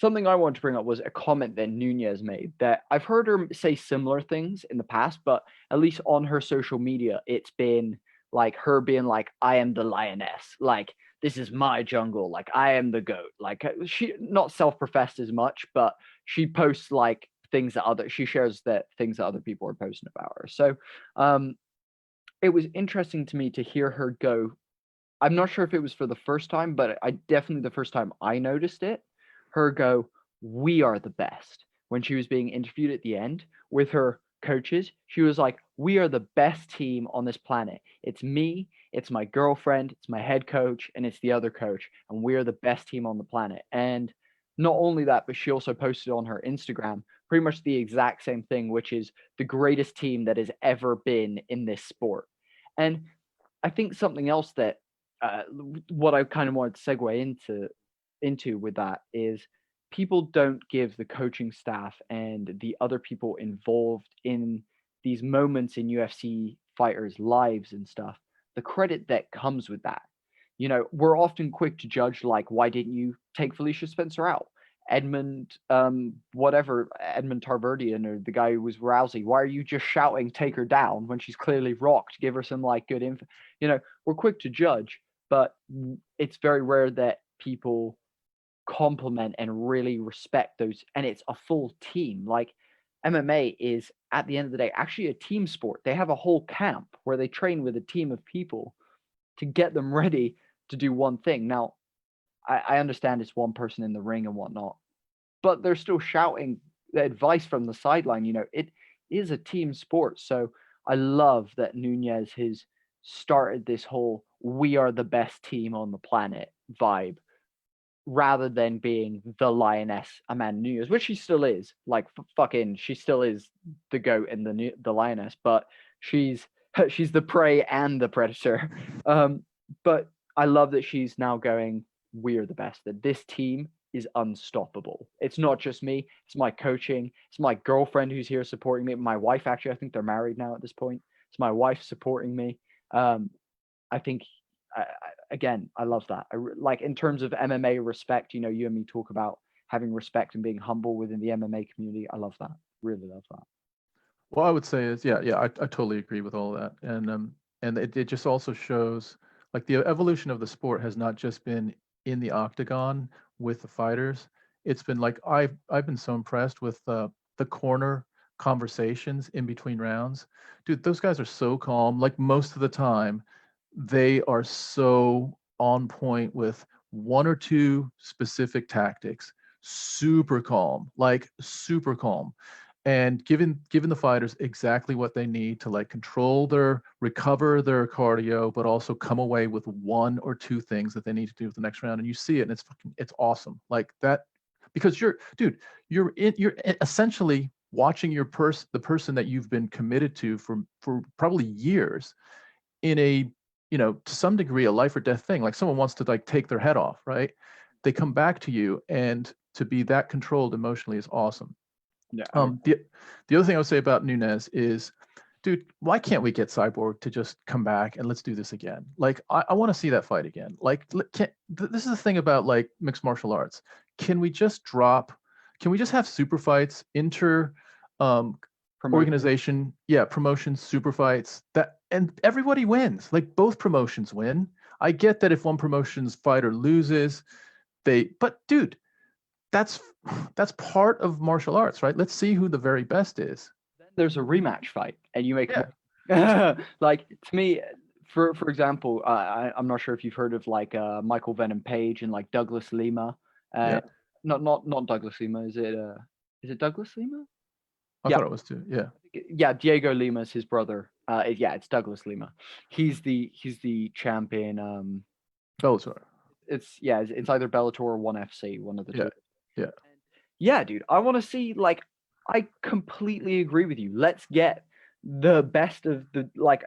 Something I wanted to bring up was a comment that Nunez made that I've heard her say similar things in the past, but at least on her social media, it's been like her being like, I am the lioness. Like, this is my jungle. Like, I am the goat. Like, she not self-professed as much, but she posts like she shares that things that other people are posting about her. So, it was interesting to me to hear her go. I'm not sure if it was for the first time, but I definitely the first time I noticed it, her go, we are the best. When she was being interviewed at the end with her coaches, she was like, we are the best team on this planet. It's me, it's my girlfriend, it's my head coach, and it's the other coach. And we are the best team on the planet. And not only that, but she also posted on her Instagram pretty much the exact same thing, which is the greatest team that has ever been in this sport. And I think something else that what I kind of wanted to segue into with that is people don't give the coaching staff and the other people involved in these moments in UFC fighters' lives and stuff the credit that comes with that. You know, we're often quick to judge, like, why didn't you take Felicia Spencer out? Edmund, Edmund Tarverdian, or the guy who was Rousey. Why are you just shouting, take her down, when she's clearly rocked? Give her some, like, good info. You know, we're quick to judge, but it's very rare that people compliment and really respect those. And it's a full team. Like, MMA is, at the end of the day, actually a team sport. They have a whole camp where they train with a team of people to get them ready to do one thing. Now, I understand it's one person in the ring and whatnot, but they're still shouting the advice from the sideline. You know, it is a team sport. So I love that Nunes has started this whole "we are the best team on the planet" vibe, rather than being the lioness Amanda Nunes, which she still is. Like, fucking, she still is the goat and the lioness, but she's the prey and the predator. But I love that she's now going, we're the best, that this team is unstoppable. It's not just me, it's my coaching, it's my girlfriend who's here supporting me, my wife. Actually, I think they're married now at this point. It's my wife supporting me. I think, again, I love that. Like, in terms of MMA respect, you know, you and me talk about having respect and being humble within the MMA community. I love that. Really love that. Well, I would say is, yeah, I totally agree with all that. And it just also shows, like, the evolution of the sport has not just been in the octagon with the fighters. It's been like, I've been so impressed with the corner conversations in between rounds. Dude, those guys are so calm. Like, most of the time, they are so on point with one or two specific tactics, super calm, like super calm, and giving the fighters exactly what they need to, like, recover their cardio, but also come away with one or two things that they need to do for the next round. And you see it, and it's awesome. Like that, because you're essentially watching the person that you've been committed to for probably years, in a, to some degree, a life or death thing. Like, someone wants to, like, take their head off, right? They come back to you, and to be that controlled emotionally is awesome. Yeah. The other thing I would say about Nunes is, dude, why can't we get Cyborg to just come back and let's do this again? Like, I want to see that fight again. Like, this is the thing about, like, mixed martial arts. Can we just have super fights, organization, promotions, super fights, and everybody wins. Like, both promotions win. I get that if one promotion's fighter loses, but dude, that's part of martial arts, right? Let's see who the very best is. Then there's a rematch fight, and you make like, to me, for example, I'm not sure if you've heard of, like, Michael Venom Page and, like, Douglas Lima. Not Douglas Lima. Is it Douglas Lima? I thought it was too. Yeah, Diego Lima's his brother. It's Douglas Lima. He's the champion. Bellator. It's either Bellator or ONE FC, one of the two. Yeah. Yeah, dude. I want to see, like, I completely agree with you. Let's get the best of the, like,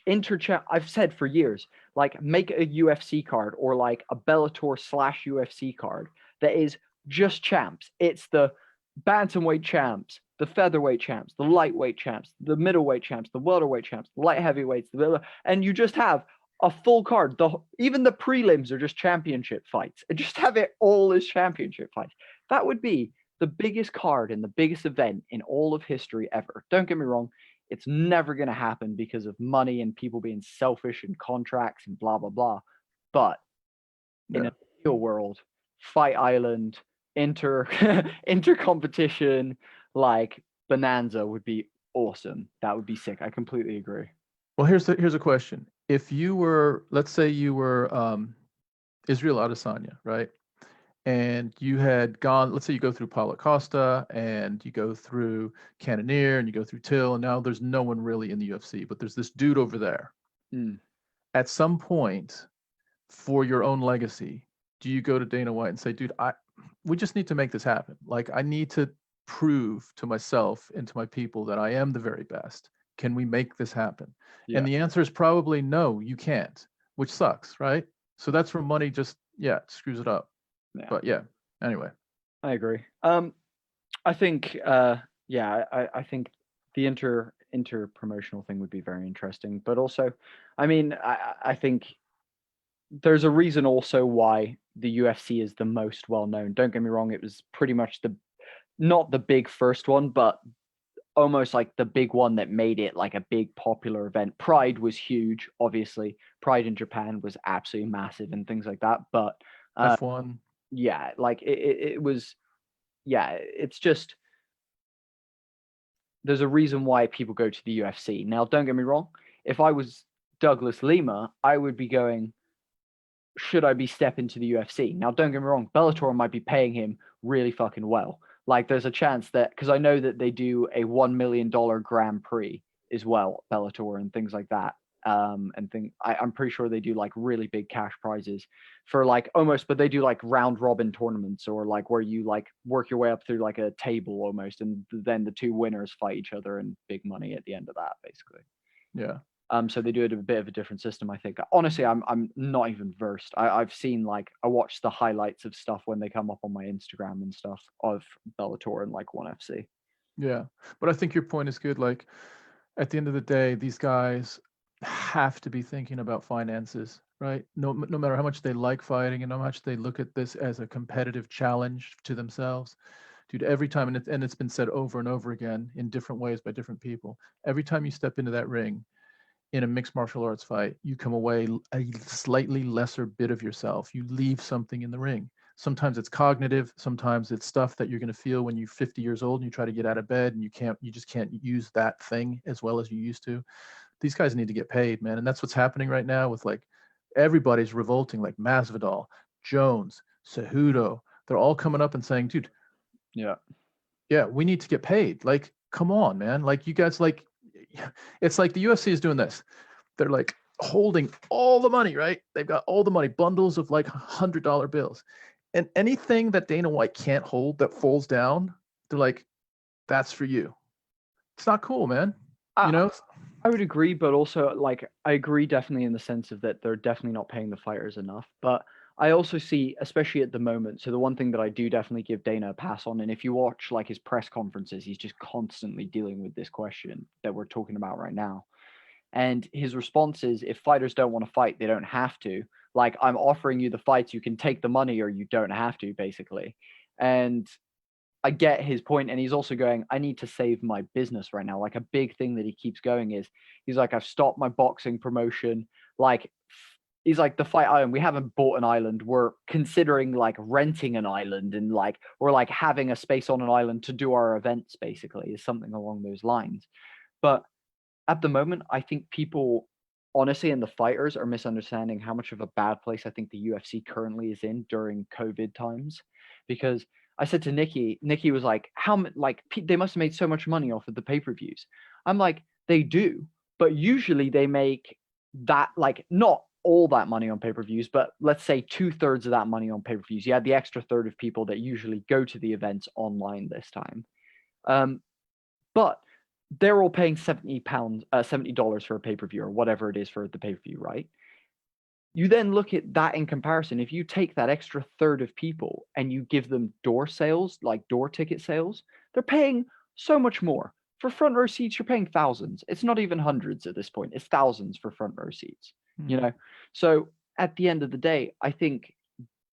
I've said for years, like, make a UFC card, or like a Bellator / UFC card that is just champs. It's the bantamweight champs, the featherweight champs, the lightweight champs, the middleweight champs, the welterweight champs, the light heavyweights, and you just have a full card. Even the prelims are just championship fights, and just have it all as championship fights. That would be the biggest card and the biggest event in all of history ever. Don't get me wrong, it's never going to happen because of money and people being selfish and contracts and blah blah blah. But in a real world, Fight Island, inter competition, like, bonanza would be awesome. That would be sick. I completely agree. Well, here's a question. If you were, let's say you were Israel Adesanya, right? And you had gone, let's say you go through Paulo Costa, and you go through Cannonier, and you go through Till, and now there's no one really in the UFC, but there's this dude over there. At some point, for your own legacy, do you go to Dana White and say, dude, we just need to make this happen. Like, I need to prove to myself and to my people that I am the very best. Can we make this happen? And the answer is probably no, you can't. which sucks, right? So that's where money just screws it up. Yeah, But yeah, anyway. I agree. I think yeah, I think the inter promotional thing would be very interesting, but also, I mean, I think there's a reason also why the UFC is the most well known. Don't get me wrong, it was pretty much the not the big first one, but almost like the big one that made it like a big popular event. Pride was huge, obviously. Pride in Japan was absolutely massive and things like that. But F1. yeah, like it was, yeah, it's just there's a reason why people go to the UFC. Now, don't get me wrong, if I was Douglas Lima, I would be going, should I be stepping to the UFC? Now, don't get me wrong, Bellator might be paying him really fucking well. Like, there's a chance that, because I know that they do a $1 million Grand Prix as well, Bellator and things like that. I'm pretty sure they do like really big cash prizes for like almost, but they do like round robin tournaments or like where you like work your way up through like a table almost, and then the two winners fight each other and big money at the end of that, basically. Yeah. So they do it a bit of a different system, I think. Honestly, I'm not even versed. I've seen like I watch the highlights of stuff when they come up on my Instagram and stuff of Bellator and like ONE FC. Yeah. But I think your point is good. Like at the end of the day, these guys have to be thinking about finances, right? No matter how much they like fighting and how much they look at this as a competitive challenge to themselves. Dude, every time, and it's been said over and over again in different ways by different people, every time you step into that ring in a mixed martial arts fight, you come away a slightly lesser bit of yourself. You leave something in the ring. Sometimes it's cognitive, sometimes it's stuff that you're going to feel when you're 50 years old and you try to get out of bed and you just can't use that thing as well as you used to. These guys need to get paid, man. And that's what's happening right now with like everybody's revolting, like Masvidal, Jones, Cejudo. They're all coming up and saying, dude, Yeah. yeah, we need to get paid. Like, come on, man. Like you guys like it's like the UFC is doing this. They're like holding all the money, right? They've got all the money, bundles of like $100 bills. And anything that Dana White can't hold that falls down, they're like, that's for you. It's not cool, man. You know? I would agree, but also like I agree definitely in the sense of that they're definitely not paying the fighters enough. But I also see, especially at the moment, so the one thing that I do definitely give Dana a pass on, and if you watch like his press conferences, he's just constantly dealing with this question that we're talking about right now. And his response is, if fighters don't want to fight, they don't have to. Like, I'm offering you the fights, you can take the money or you don't have to, basically. And I get his point, and he's also going, I need to save my business right now. Like a big thing that he keeps going is he's like, I've stopped my boxing promotion. Like he's like, the Fight Island, we haven't bought an island. We're considering like renting an island and like or like having a space on an island to do our events, basically, is something along those lines. But at the moment, I think people honestly and the fighters are misunderstanding how much of a bad place I think the UFC currently is in during COVID times. Because I said to Nikki was like, they must have made so much money off of the pay-per-views. I'm like, they do, but usually they make that like not all that money on pay-per-views, but let's say 2/3 of that money on pay-per-views. You had the extra third of people that usually go to the events online this time. But they're all paying £70, $70 for a pay-per-view or whatever it is for the pay-per-view, right? You then look at that in comparison. If you take that extra third of people and you give them door sales, like door ticket sales, they're paying so much more. For front row seats, you're paying thousands. It's not even hundreds at this point. It's thousands for front row seats, you know? So at the end of the day, I think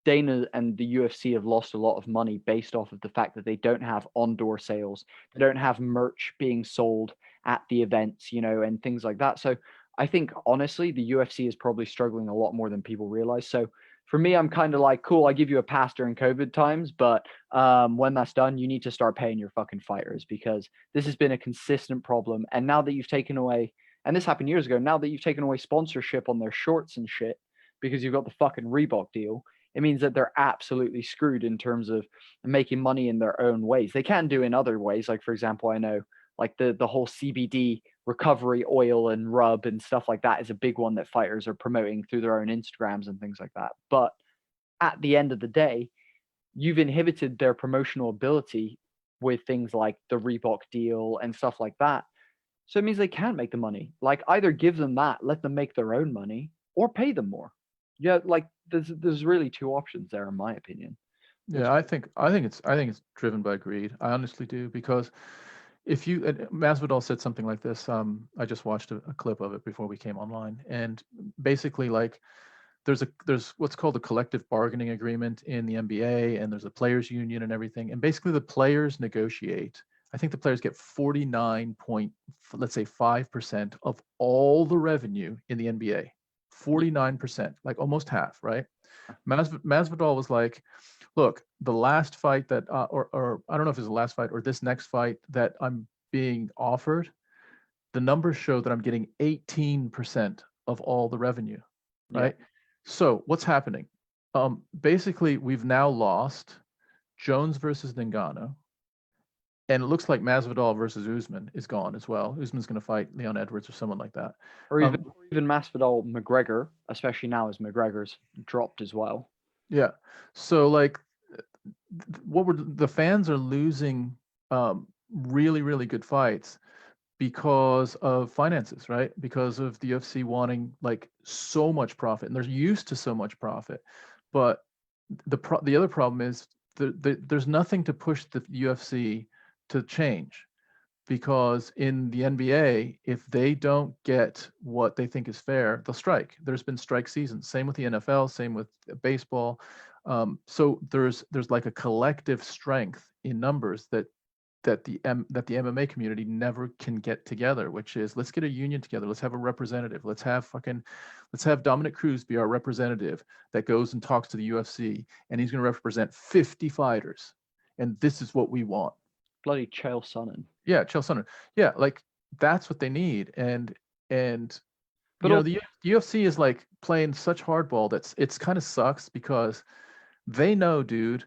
Dana and the UFC have lost a lot of money based off of the fact that they don't have on-door sales, they don't have merch being sold at the events, you know, and things like that. So I think honestly, the UFC is probably struggling a lot more than people realize. So for me, I'm kind of like, cool, I give you a pass during COVID times, but when that's done, you need to start paying your fucking fighters because this has been a consistent problem. And now that you've taken away, and this happened years ago, now that you've taken away sponsorship on their shorts and shit because you've got the fucking Reebok deal, it means that they're absolutely screwed in terms of making money in their own ways. They can do in other ways. Like, for example, I know like the whole CBD recovery oil and rub and stuff like that is a big one that fighters are promoting through their own Instagrams and things like that. But at the end of the day, you've inhibited their promotional ability with things like the Reebok deal and stuff like that. So it means they can't make the money. Like either give them that, let them make their own money, or pay them more. Yeah, like there's really two options there, in my opinion. Yeah, I think it's driven by greed. I honestly do, because if you and Masvidal said something like this. I just watched a clip of it before we came online, and basically, like, there's what's called a collective bargaining agreement in the NBA, and there's a players union and everything. And basically, the players negotiate. I think the players get 49 point, let's say 5% of all the revenue in the NBA. 49%, like almost half, right? Masvidal was like, look, the last fight that, or I don't know if it's the last fight or this next fight that I'm being offered, the numbers show that I'm getting 18% of all the revenue, Yeah. right? So what's happening? Basically, we've now lost Jones versus Ngannou, and it looks like Masvidal versus Usman is gone as well. Usman's going to fight Leon Edwards or someone like that. Or even Masvidal McGregor, especially now as McGregor's dropped as well. Yeah. So like, the fans are losing really, really good fights because of finances, right? Because of the UFC wanting like so much profit, and they're used to so much profit. But the other problem is there's nothing to push the UFC to change, because in the NBA, if they don't get what they think is fair, they'll strike. There's been strike seasons. Same with the NFL. Same with baseball. So there's like a collective strength in numbers that the MMA community never can get together, which is, let's get a union together. Let's have a representative. Let's have Dominic Cruz be our representative that goes and talks to the UFC, and he's going to represent 50 fighters, and this is what we want. Bloody Chael Sonnen. Yeah, Chael Sonnen. Yeah, like that's what they need. And But you know, the UFC is like playing such hardball it's kind of sucks, because they know, dude,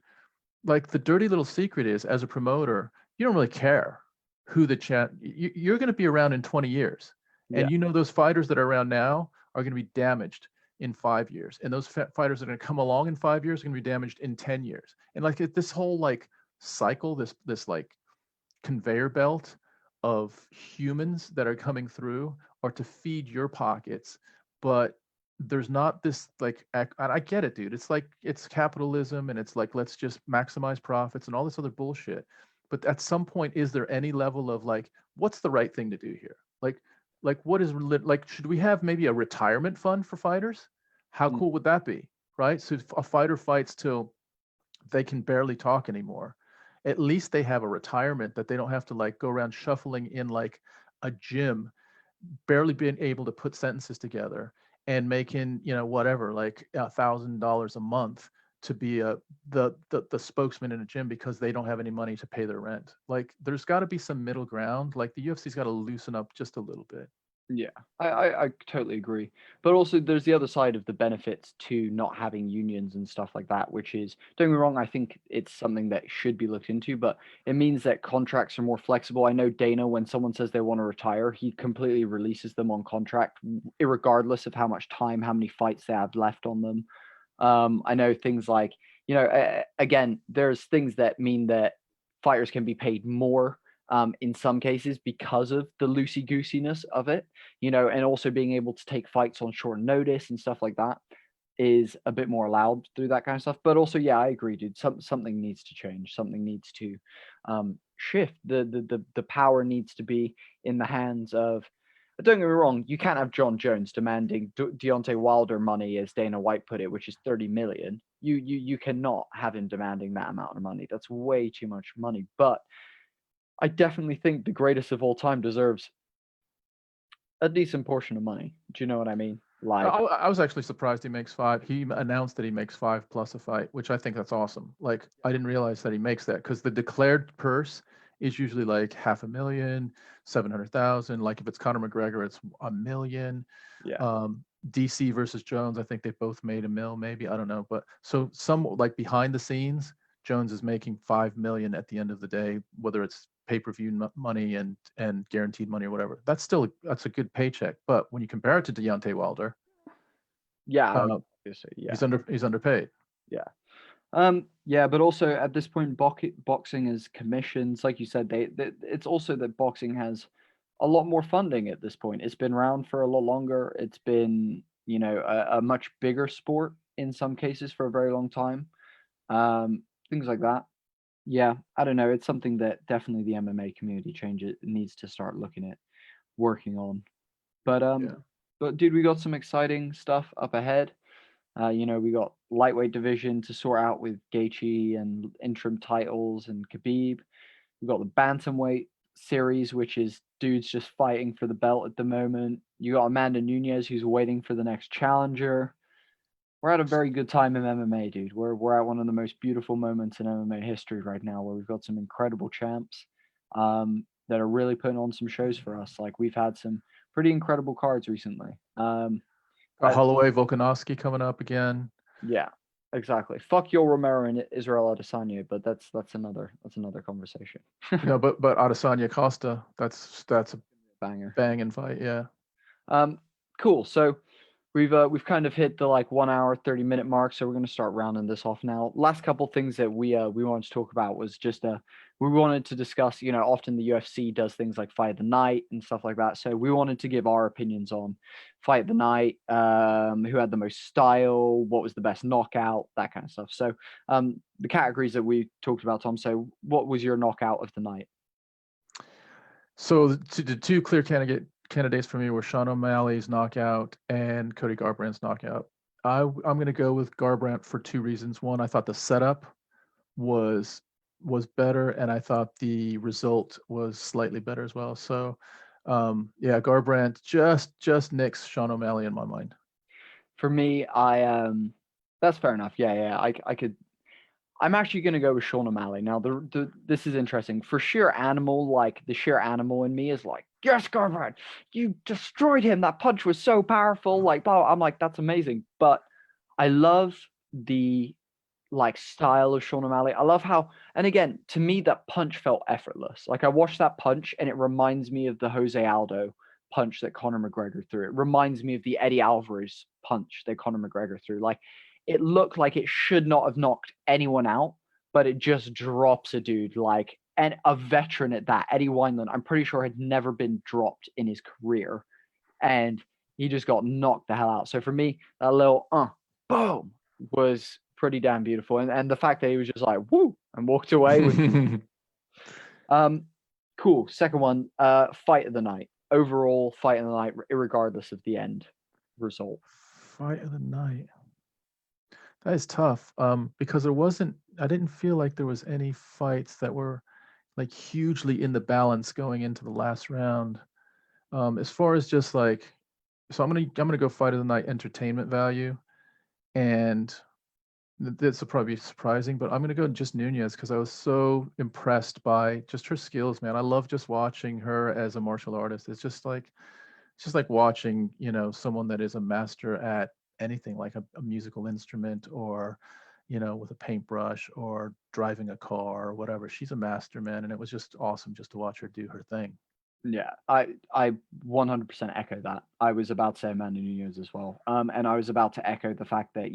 like the dirty little secret is, as a promoter, you don't really care who the you're going to be around in 20 years. And Yeah. those fighters that are around now are going to be damaged in 5 years. And those fighters that are going to come along in 5 years are going to be damaged in 10 years. And like this whole like cycle, this like conveyor belt of humans that are coming through are to feed your pockets. But there's not this like, and I get it, dude. It's like, it's capitalism, and it's like, let's just maximize profits and all this other bullshit. But at some point, is there any level of like, what's the right thing to do here? Like what is, like, should we have maybe a retirement fund for fighters? How cool would that be? Right? So if a fighter fights till they can barely talk anymore, at least they have a retirement that they don't have to like go around shuffling in like a gym, barely being able to put sentences together, and making, whatever, like $1,000 a month to be the spokesman in a gym, because they don't have any money to pay their rent. Like, there's got to be some middle ground. Like, the UFC's got to loosen up just a little bit. Yeah, I totally agree. But also, there's the other side of the benefits to not having unions and stuff like that, which is, don't get me wrong, I think it's something that should be looked into, but it means that contracts are more flexible. I know Dana, when someone says they want to retire, he completely releases them on contract, regardless of how much time, how many fights they have left on them. I know things like, again, there's things that mean that fighters can be paid more in some cases because of the loosey goosiness of it, and also being able to take fights on short notice and stuff like that is a bit more allowed through that kind of stuff. But also, yeah, I agree, dude. Something needs to change. Something needs to shift. The power needs to be in the hands of. Don't get me wrong. You can't have John Jones demanding Deontay Wilder money, as Dana White put it, which is 30 million. You cannot have him demanding that amount of money. That's way too much money. But I definitely think the greatest of all time deserves a decent portion of money. Do you know what I mean? Like, I was actually surprised he makes 5. He announced that he makes 5 plus a fight, which I think that's awesome. Like, I didn't realize that he makes that, because the declared purse is usually like $500,000, 700,000. Like, if it's Conor McGregor, it's $1 million. yeah, DC versus Jones, I think they both made $1 million, maybe, I don't know. But so some, like, behind the scenes, Jones is making $5 million at the end of the day, whether it's pay-per-view money and guaranteed money or whatever. That's a good paycheck. But when you compare it to Deontay Wilder, yeah, he's underpaid. Yeah, but also at this point, boxing is commissions, like you said. It's also that boxing has a lot more funding at this point. It's been around for a lot longer. It's been, a much bigger sport in some cases for a very long time. Things like that. Yeah, I don't know. It's something that definitely the MMA community needs to start looking at working on. But Yeah. dude, we got some exciting stuff up ahead. We got lightweight division to sort out with Gaethje and interim titles and Khabib. We got the bantamweight series, which is dudes just fighting for the belt at the moment. You got Amanda Nunes, who's waiting for the next challenger. We're at a very good time in MMA, dude. We're at one of the most beautiful moments in MMA history right now, where we've got some incredible champs that are really putting on some shows for us. Like we've had some pretty incredible cards recently. Holloway, Volkanovski coming up again. Yeah, exactly. Fuck Yoel Romero and Israel Adesanya, but that's another conversation. No, but Adesanya Costa, that's a Banger. banging fight. Yeah. Cool. So we've kind of hit the like 1 hour 30-minute mark, so we're going to start rounding this off now. Last couple things that we wanted to talk about was just we wanted to discuss, often the UFC does things like fight of the night and stuff like that, so we wanted to give our opinions on fight of the night, who had the most style, what was the best knockout, that kind of stuff. So the categories that we talked about, Tom, so what was your knockout of the night? So the two clear candidates for me were Sean O'Malley's knockout and Cody Garbrandt's knockout. I'm going to go with Garbrandt for two reasons. One, I thought the setup was better, and I thought the result was slightly better as well. So, yeah, Garbrandt just nicks Sean O'Malley in my mind. For me, that's fair enough. Yeah, I could. I'm actually going to go with Sean O'Malley. Now, this is interesting. For sheer animal, like the sheer animal in me is like, yes, Garbrandt, you destroyed him. That punch was so powerful. Like, blah, I'm like, that's amazing. But I love the like style of Sean O'Malley. I love how, and again, to me, that punch felt effortless. Like I watched that punch and it reminds me of the Jose Aldo punch that Conor McGregor threw. It reminds me of the Eddie Alvarez punch that Conor McGregor threw. Like it looked like it should not have knocked anyone out, but it just drops a dude like, and a veteran at that. Eddie Wineland, I'm pretty sure had never been dropped in his career, and he just got knocked the hell out. So for me, that little boom was pretty damn beautiful, and the fact that he was just like woo and walked away was cool. Second one, fight of the night. Overall fight of the night, regardless of the end result. Fight of the night. That is tough, because I didn't feel like there was any fights that were like hugely in the balance going into the last round. As far as just like, so I'm gonna go fight of the night entertainment value, and this will probably be surprising, but I'm gonna go just Nunes because I was so impressed by just her skills, man. I love just watching her as a martial artist. It's just like watching, someone that is a master at anything, like a musical instrument, or with a paintbrush, or driving a car or whatever. She's a master, man, and it was just awesome just to watch her do her thing. Yeah, I 100% echo that. I was about to say Amanda Nunes as well, and I was about to echo the fact that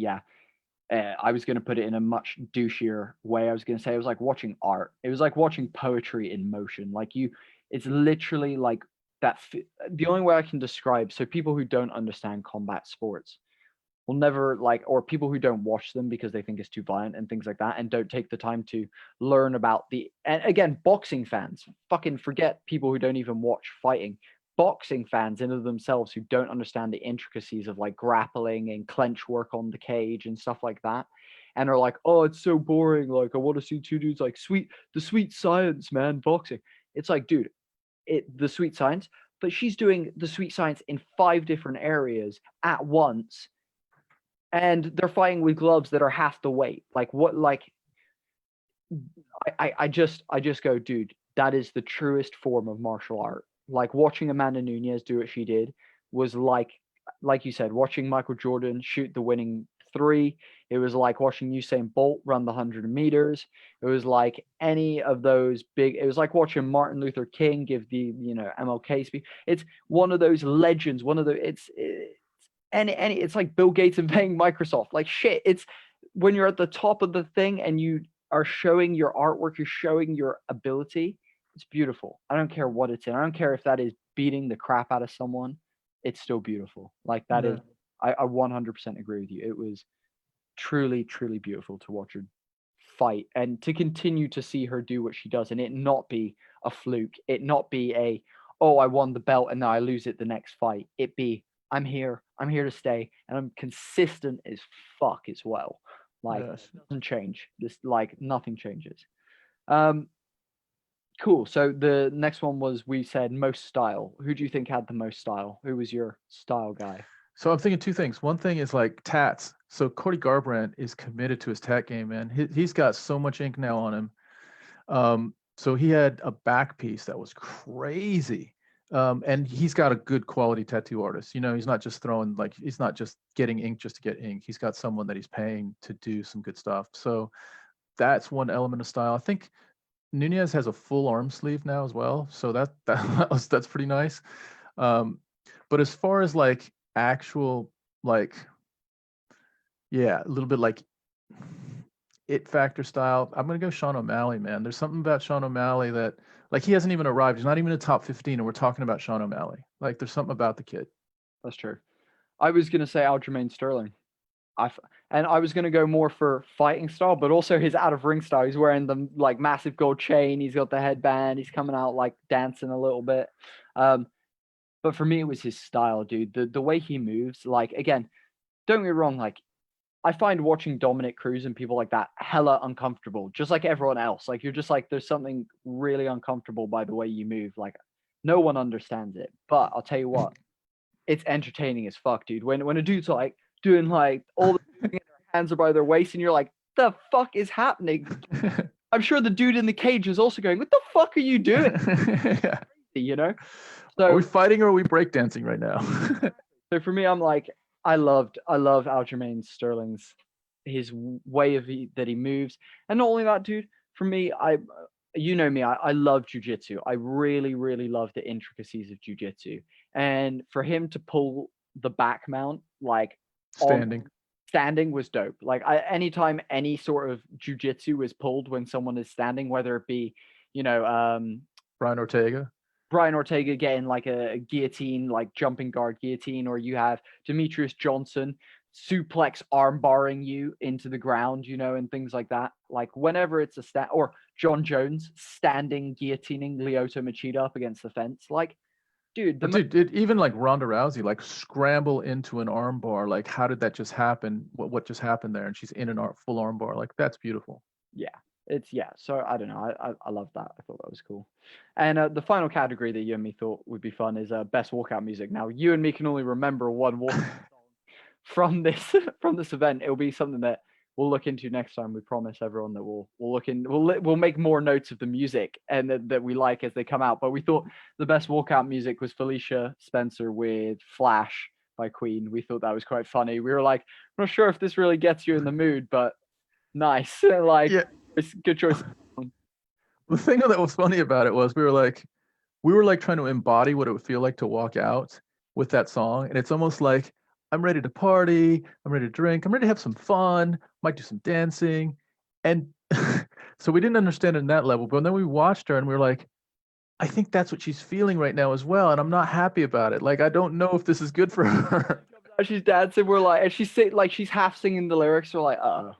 I was going to put it in a much douchier way. I was going to say it was like watching art. It was like watching poetry in motion. Like it's literally like that. The only way I can describe, so people who don't understand combat sports will never like, or people who don't watch them because they think it's too violent and things like that, and don't take the time to learn about and again, boxing fans, fucking forget people who don't even watch fighting. Boxing fans in of themselves who don't understand the intricacies of like grappling and clench work on the cage and stuff like that, and are like, oh, it's so boring. Like I want to see two dudes like the sweet science, man, boxing. It's like, dude, the sweet science, but she's doing the sweet science in 5 different areas at once, and they're fighting with gloves that are half the weight. Like what? Like I just go, dude, that is the truest form of martial art. Like watching Amanda Nunes do what she did was like you said, watching Michael Jordan shoot the winning 3. It was like watching Usain Bolt run the 100 meters. It was like any of those big. It was like watching Martin Luther King give the MLK speech. It's one of those legends. One of the it's like Bill Gates inventing Microsoft. Like shit. It's when you're at the top of the thing and you are showing your artwork, you're showing your ability. It's beautiful. I don't care what it's in. I don't care if that is beating the crap out of someone. It's still beautiful. Like that is I 100% agree with you. It was truly, truly beautiful to watch her fight and to continue to see her do what she does and it not be a fluke, it not be a, oh, I won the belt and now I lose it the next fight. It be, I'm here to stay, and I'm consistent as fuck as well. Like, Yes. it doesn't change. This, like, nothing changes. Um, cool. So the next one was, we said most style. Who do you think had the most style? Who was your style guy? So I'm thinking two things. One thing is like tats. So Cody Garbrandt is committed to his tat game, man. He's got so much ink now on him. So he had a back piece that was crazy. And he's got a good quality tattoo artist. You know, he's not just throwing like he's not just getting ink just to get ink. He's got someone that he's paying to do some good stuff. So that's one element of style. I think Nunez has a full arm sleeve now as well. So that's pretty nice. But as far as like actual like yeah, a little bit like it factor style. I'm gonna go Sean O'Malley, man. There's something about Sean O'Malley that like he hasn't even arrived. He's not even in the top 15, and we're talking about Sean O'Malley. Like there's something about the kid. That's true. I was gonna say Aljamain Sterling. And I was gonna go more for fighting style, but also his out of ring style. He's wearing the like massive gold chain. He's got the headband. He's coming out like dancing a little bit. But for me, it was his style, dude. The way he moves. Like, again, don't get me wrong. Like, I find watching Dominic Cruz and people like that hella uncomfortable, just like everyone else. Like, you're just like, there's something really uncomfortable by the way you move. Like, no one understands it. But I'll tell you what, it's entertaining as fuck, dude. When a dude's like doing like all the their hands are by their waist, and you're like, the fuck is happening? I'm sure the dude in the cage is also going, what the fuck are you doing? Yeah. You know? Are we So fighting or are we breakdancing right now? so for me, I'm like, I love Aljamain Sterling's his way of that he moves, and not only that, dude. For me, you know me, I love jujitsu. I really, really love the intricacies of jujitsu, and for him to pull the back mount like on Standing. standing was dope. Like, anytime any sort of jujitsu is pulled when someone is standing, whether it be, you know, Brian Ortega. Brian Ortega getting like a guillotine, like jumping guard guillotine, or you have Demetrius Johnson suplex arm barring you into the ground, you know, and things like that. Like, whenever it's a or John Jones standing guillotining Lyoto Machida up against the fence. Like, dude, Dude, even like Ronda Rousey, like scramble into an arm bar. Like, how did that just happen? What just happened there? And she's in an full arm bar. Like, that's beautiful. yeah, it's so I don't know. I love that. I thought that was cool. And the final category that you and me thought would be fun is best walkout music. Now, you and me can only remember one walkout from this from this event. It'll be something that we'll look into next time. We promise everyone that we'll look in. We'll make more notes of the music and that we like as they come out. But we thought the best walkout music was Felicia Spencer with "Flash" by Queen. We thought that was quite funny. We were like, I'm not sure if this really gets you in the mood, but nice. Like, Yeah. it's good choice. The thing that was funny about it was we were like trying to embody what it would feel like to walk out with that song. And it's almost like I'm ready to party, I'm ready to drink, I'm ready to have some fun, might do some dancing. And so we didn't understand it in that level. But then we watched her and we were like, I think that's what she's feeling right now as well. And I'm not happy about it. Like, I don't know if this is good for her. She's dancing. We're like, and she's like she's half singing the lyrics. We're like, oh,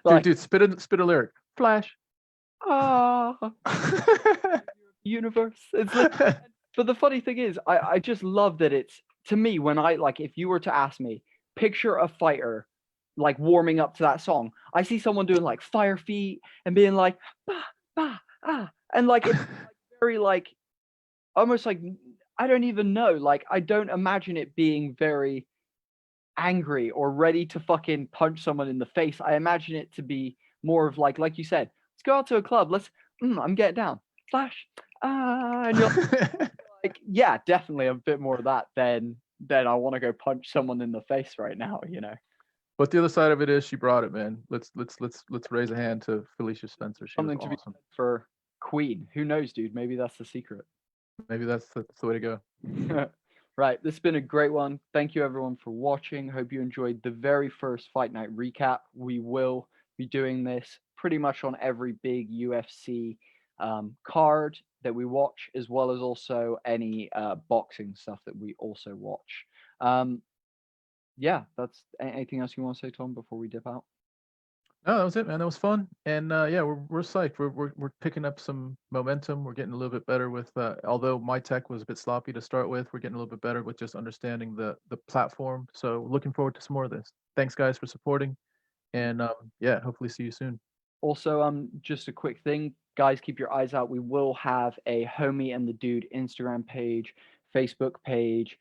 Like, dude, spit a lyric. Flash. ah, universe. It's like, but the funny thing is, I just love that it's, to me, when I, like, if you were to ask me, picture a fighter like warming up to that song, I see someone doing like fire feet and being like, bah, bah, ah, and like it's like very like almost like, I don't even know. Like, I don't imagine it being very angry or ready to fucking punch someone in the face. I imagine it to be more of like you said, let's go out to a club. I'm getting down. Flash. And you're like, yeah, definitely a bit more of that than I want to go punch someone in the face right now, you know. But the other side of it is she brought it, man. Let's raise a hand to Felicia Spencer. She was Something to be awesome. for Queen. Who knows, dude? Maybe that's the secret. Maybe that's the way to go. Right, this has been a great one. Thank you everyone for watching. Hope you enjoyed the very first Fight Night recap. We will be doing this pretty much on every big UFC card that we watch, as well as also any boxing stuff that we also watch. yeah, that's anything else you want to say, Tom, before we dip out? No, that was it, man. That was fun, and yeah, we're psyched. We're picking up some momentum. We're getting a little bit better with. Although my tech was a bit sloppy to start with, we're getting a little bit better with just understanding the platform. So looking forward to some more of this. Thanks, guys, for supporting, and yeah, hopefully see you soon. Also, just a quick thing, guys, keep your eyes out. We will have a Homie and the Dude Instagram page, Facebook page,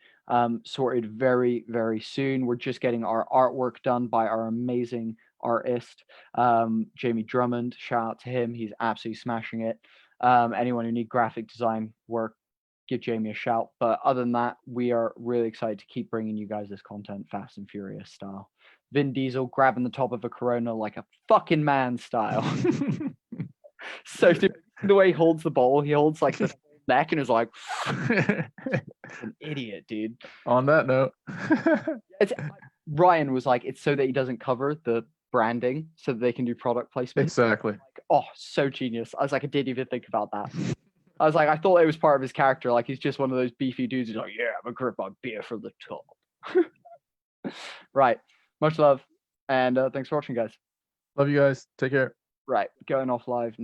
sorted very, very soon. We're just getting our artwork done by our amazing artist, Jamie Drummond. Shout out to him. He's absolutely smashing it. Anyone who need graphic design work, give Jamie a shout. But other than that, we are really excited to keep bringing you guys this content, Fast and Furious style. Vin Diesel grabbing the top of a Corona like a fucking man style. So dude, the way he holds the ball, he holds like the neck and is like an idiot, dude. On that note, It's Ryan was like, it's so that he doesn't cover the branding so that they can do product placement. exactly. Like, oh, so genius. I was like, I didn't even think about that. I was like, I thought it was part of his character. Like he's just one of those beefy dudes who's like, yeah, I'm a grip my beer from the top. Right. Much love. And thanks for watching, guys. Love you guys. Take care. Right. Going off live.